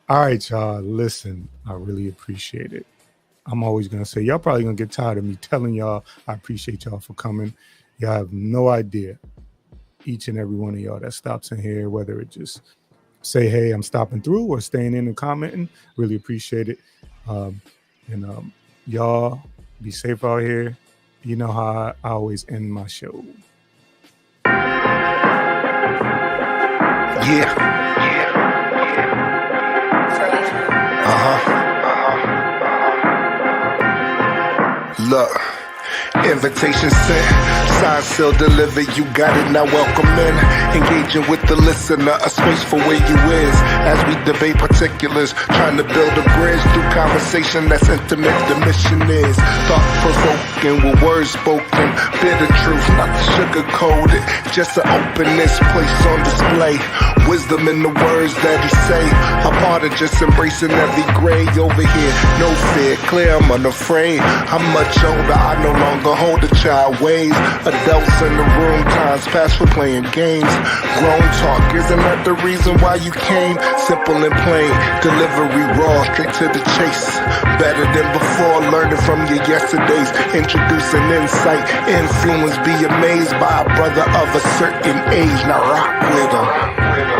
All right, y'all. Listen, I really appreciate it. I'm always gonna say, y'all probably gonna get tired of me telling y'all I appreciate y'all for coming. Y'all have no idea. Each and every one of y'all that stops in here, whether it just say, hey, I'm stopping through, or staying in and commenting, really appreciate it. Y'all be safe out here. You know how I always end my show. Yeah. Look, invitation sent, signed, sealed, delivered, you got it, now welcome in. Engaging with the listener, a space for where you is. As we debate particulars, trying to build a bridge through conversation that's intimate. The mission is thought-provoking with words spoken. Bitter truth, not sugar-coated, just to open this place on display. Wisdom in the words that he say, a part of just embracing every gray over here. No fear, clear, I'm unafraid. I'm much older, I no longer hold a child ways. Adults in the room, times past for playing games. Grown talk, isn't that the reason why you came? Simple and plain, delivery raw, straight to the chase. Better than before, learning from your yesterdays. Introducing insight, influence, be amazed by a brother of a certain age. Now rock with him.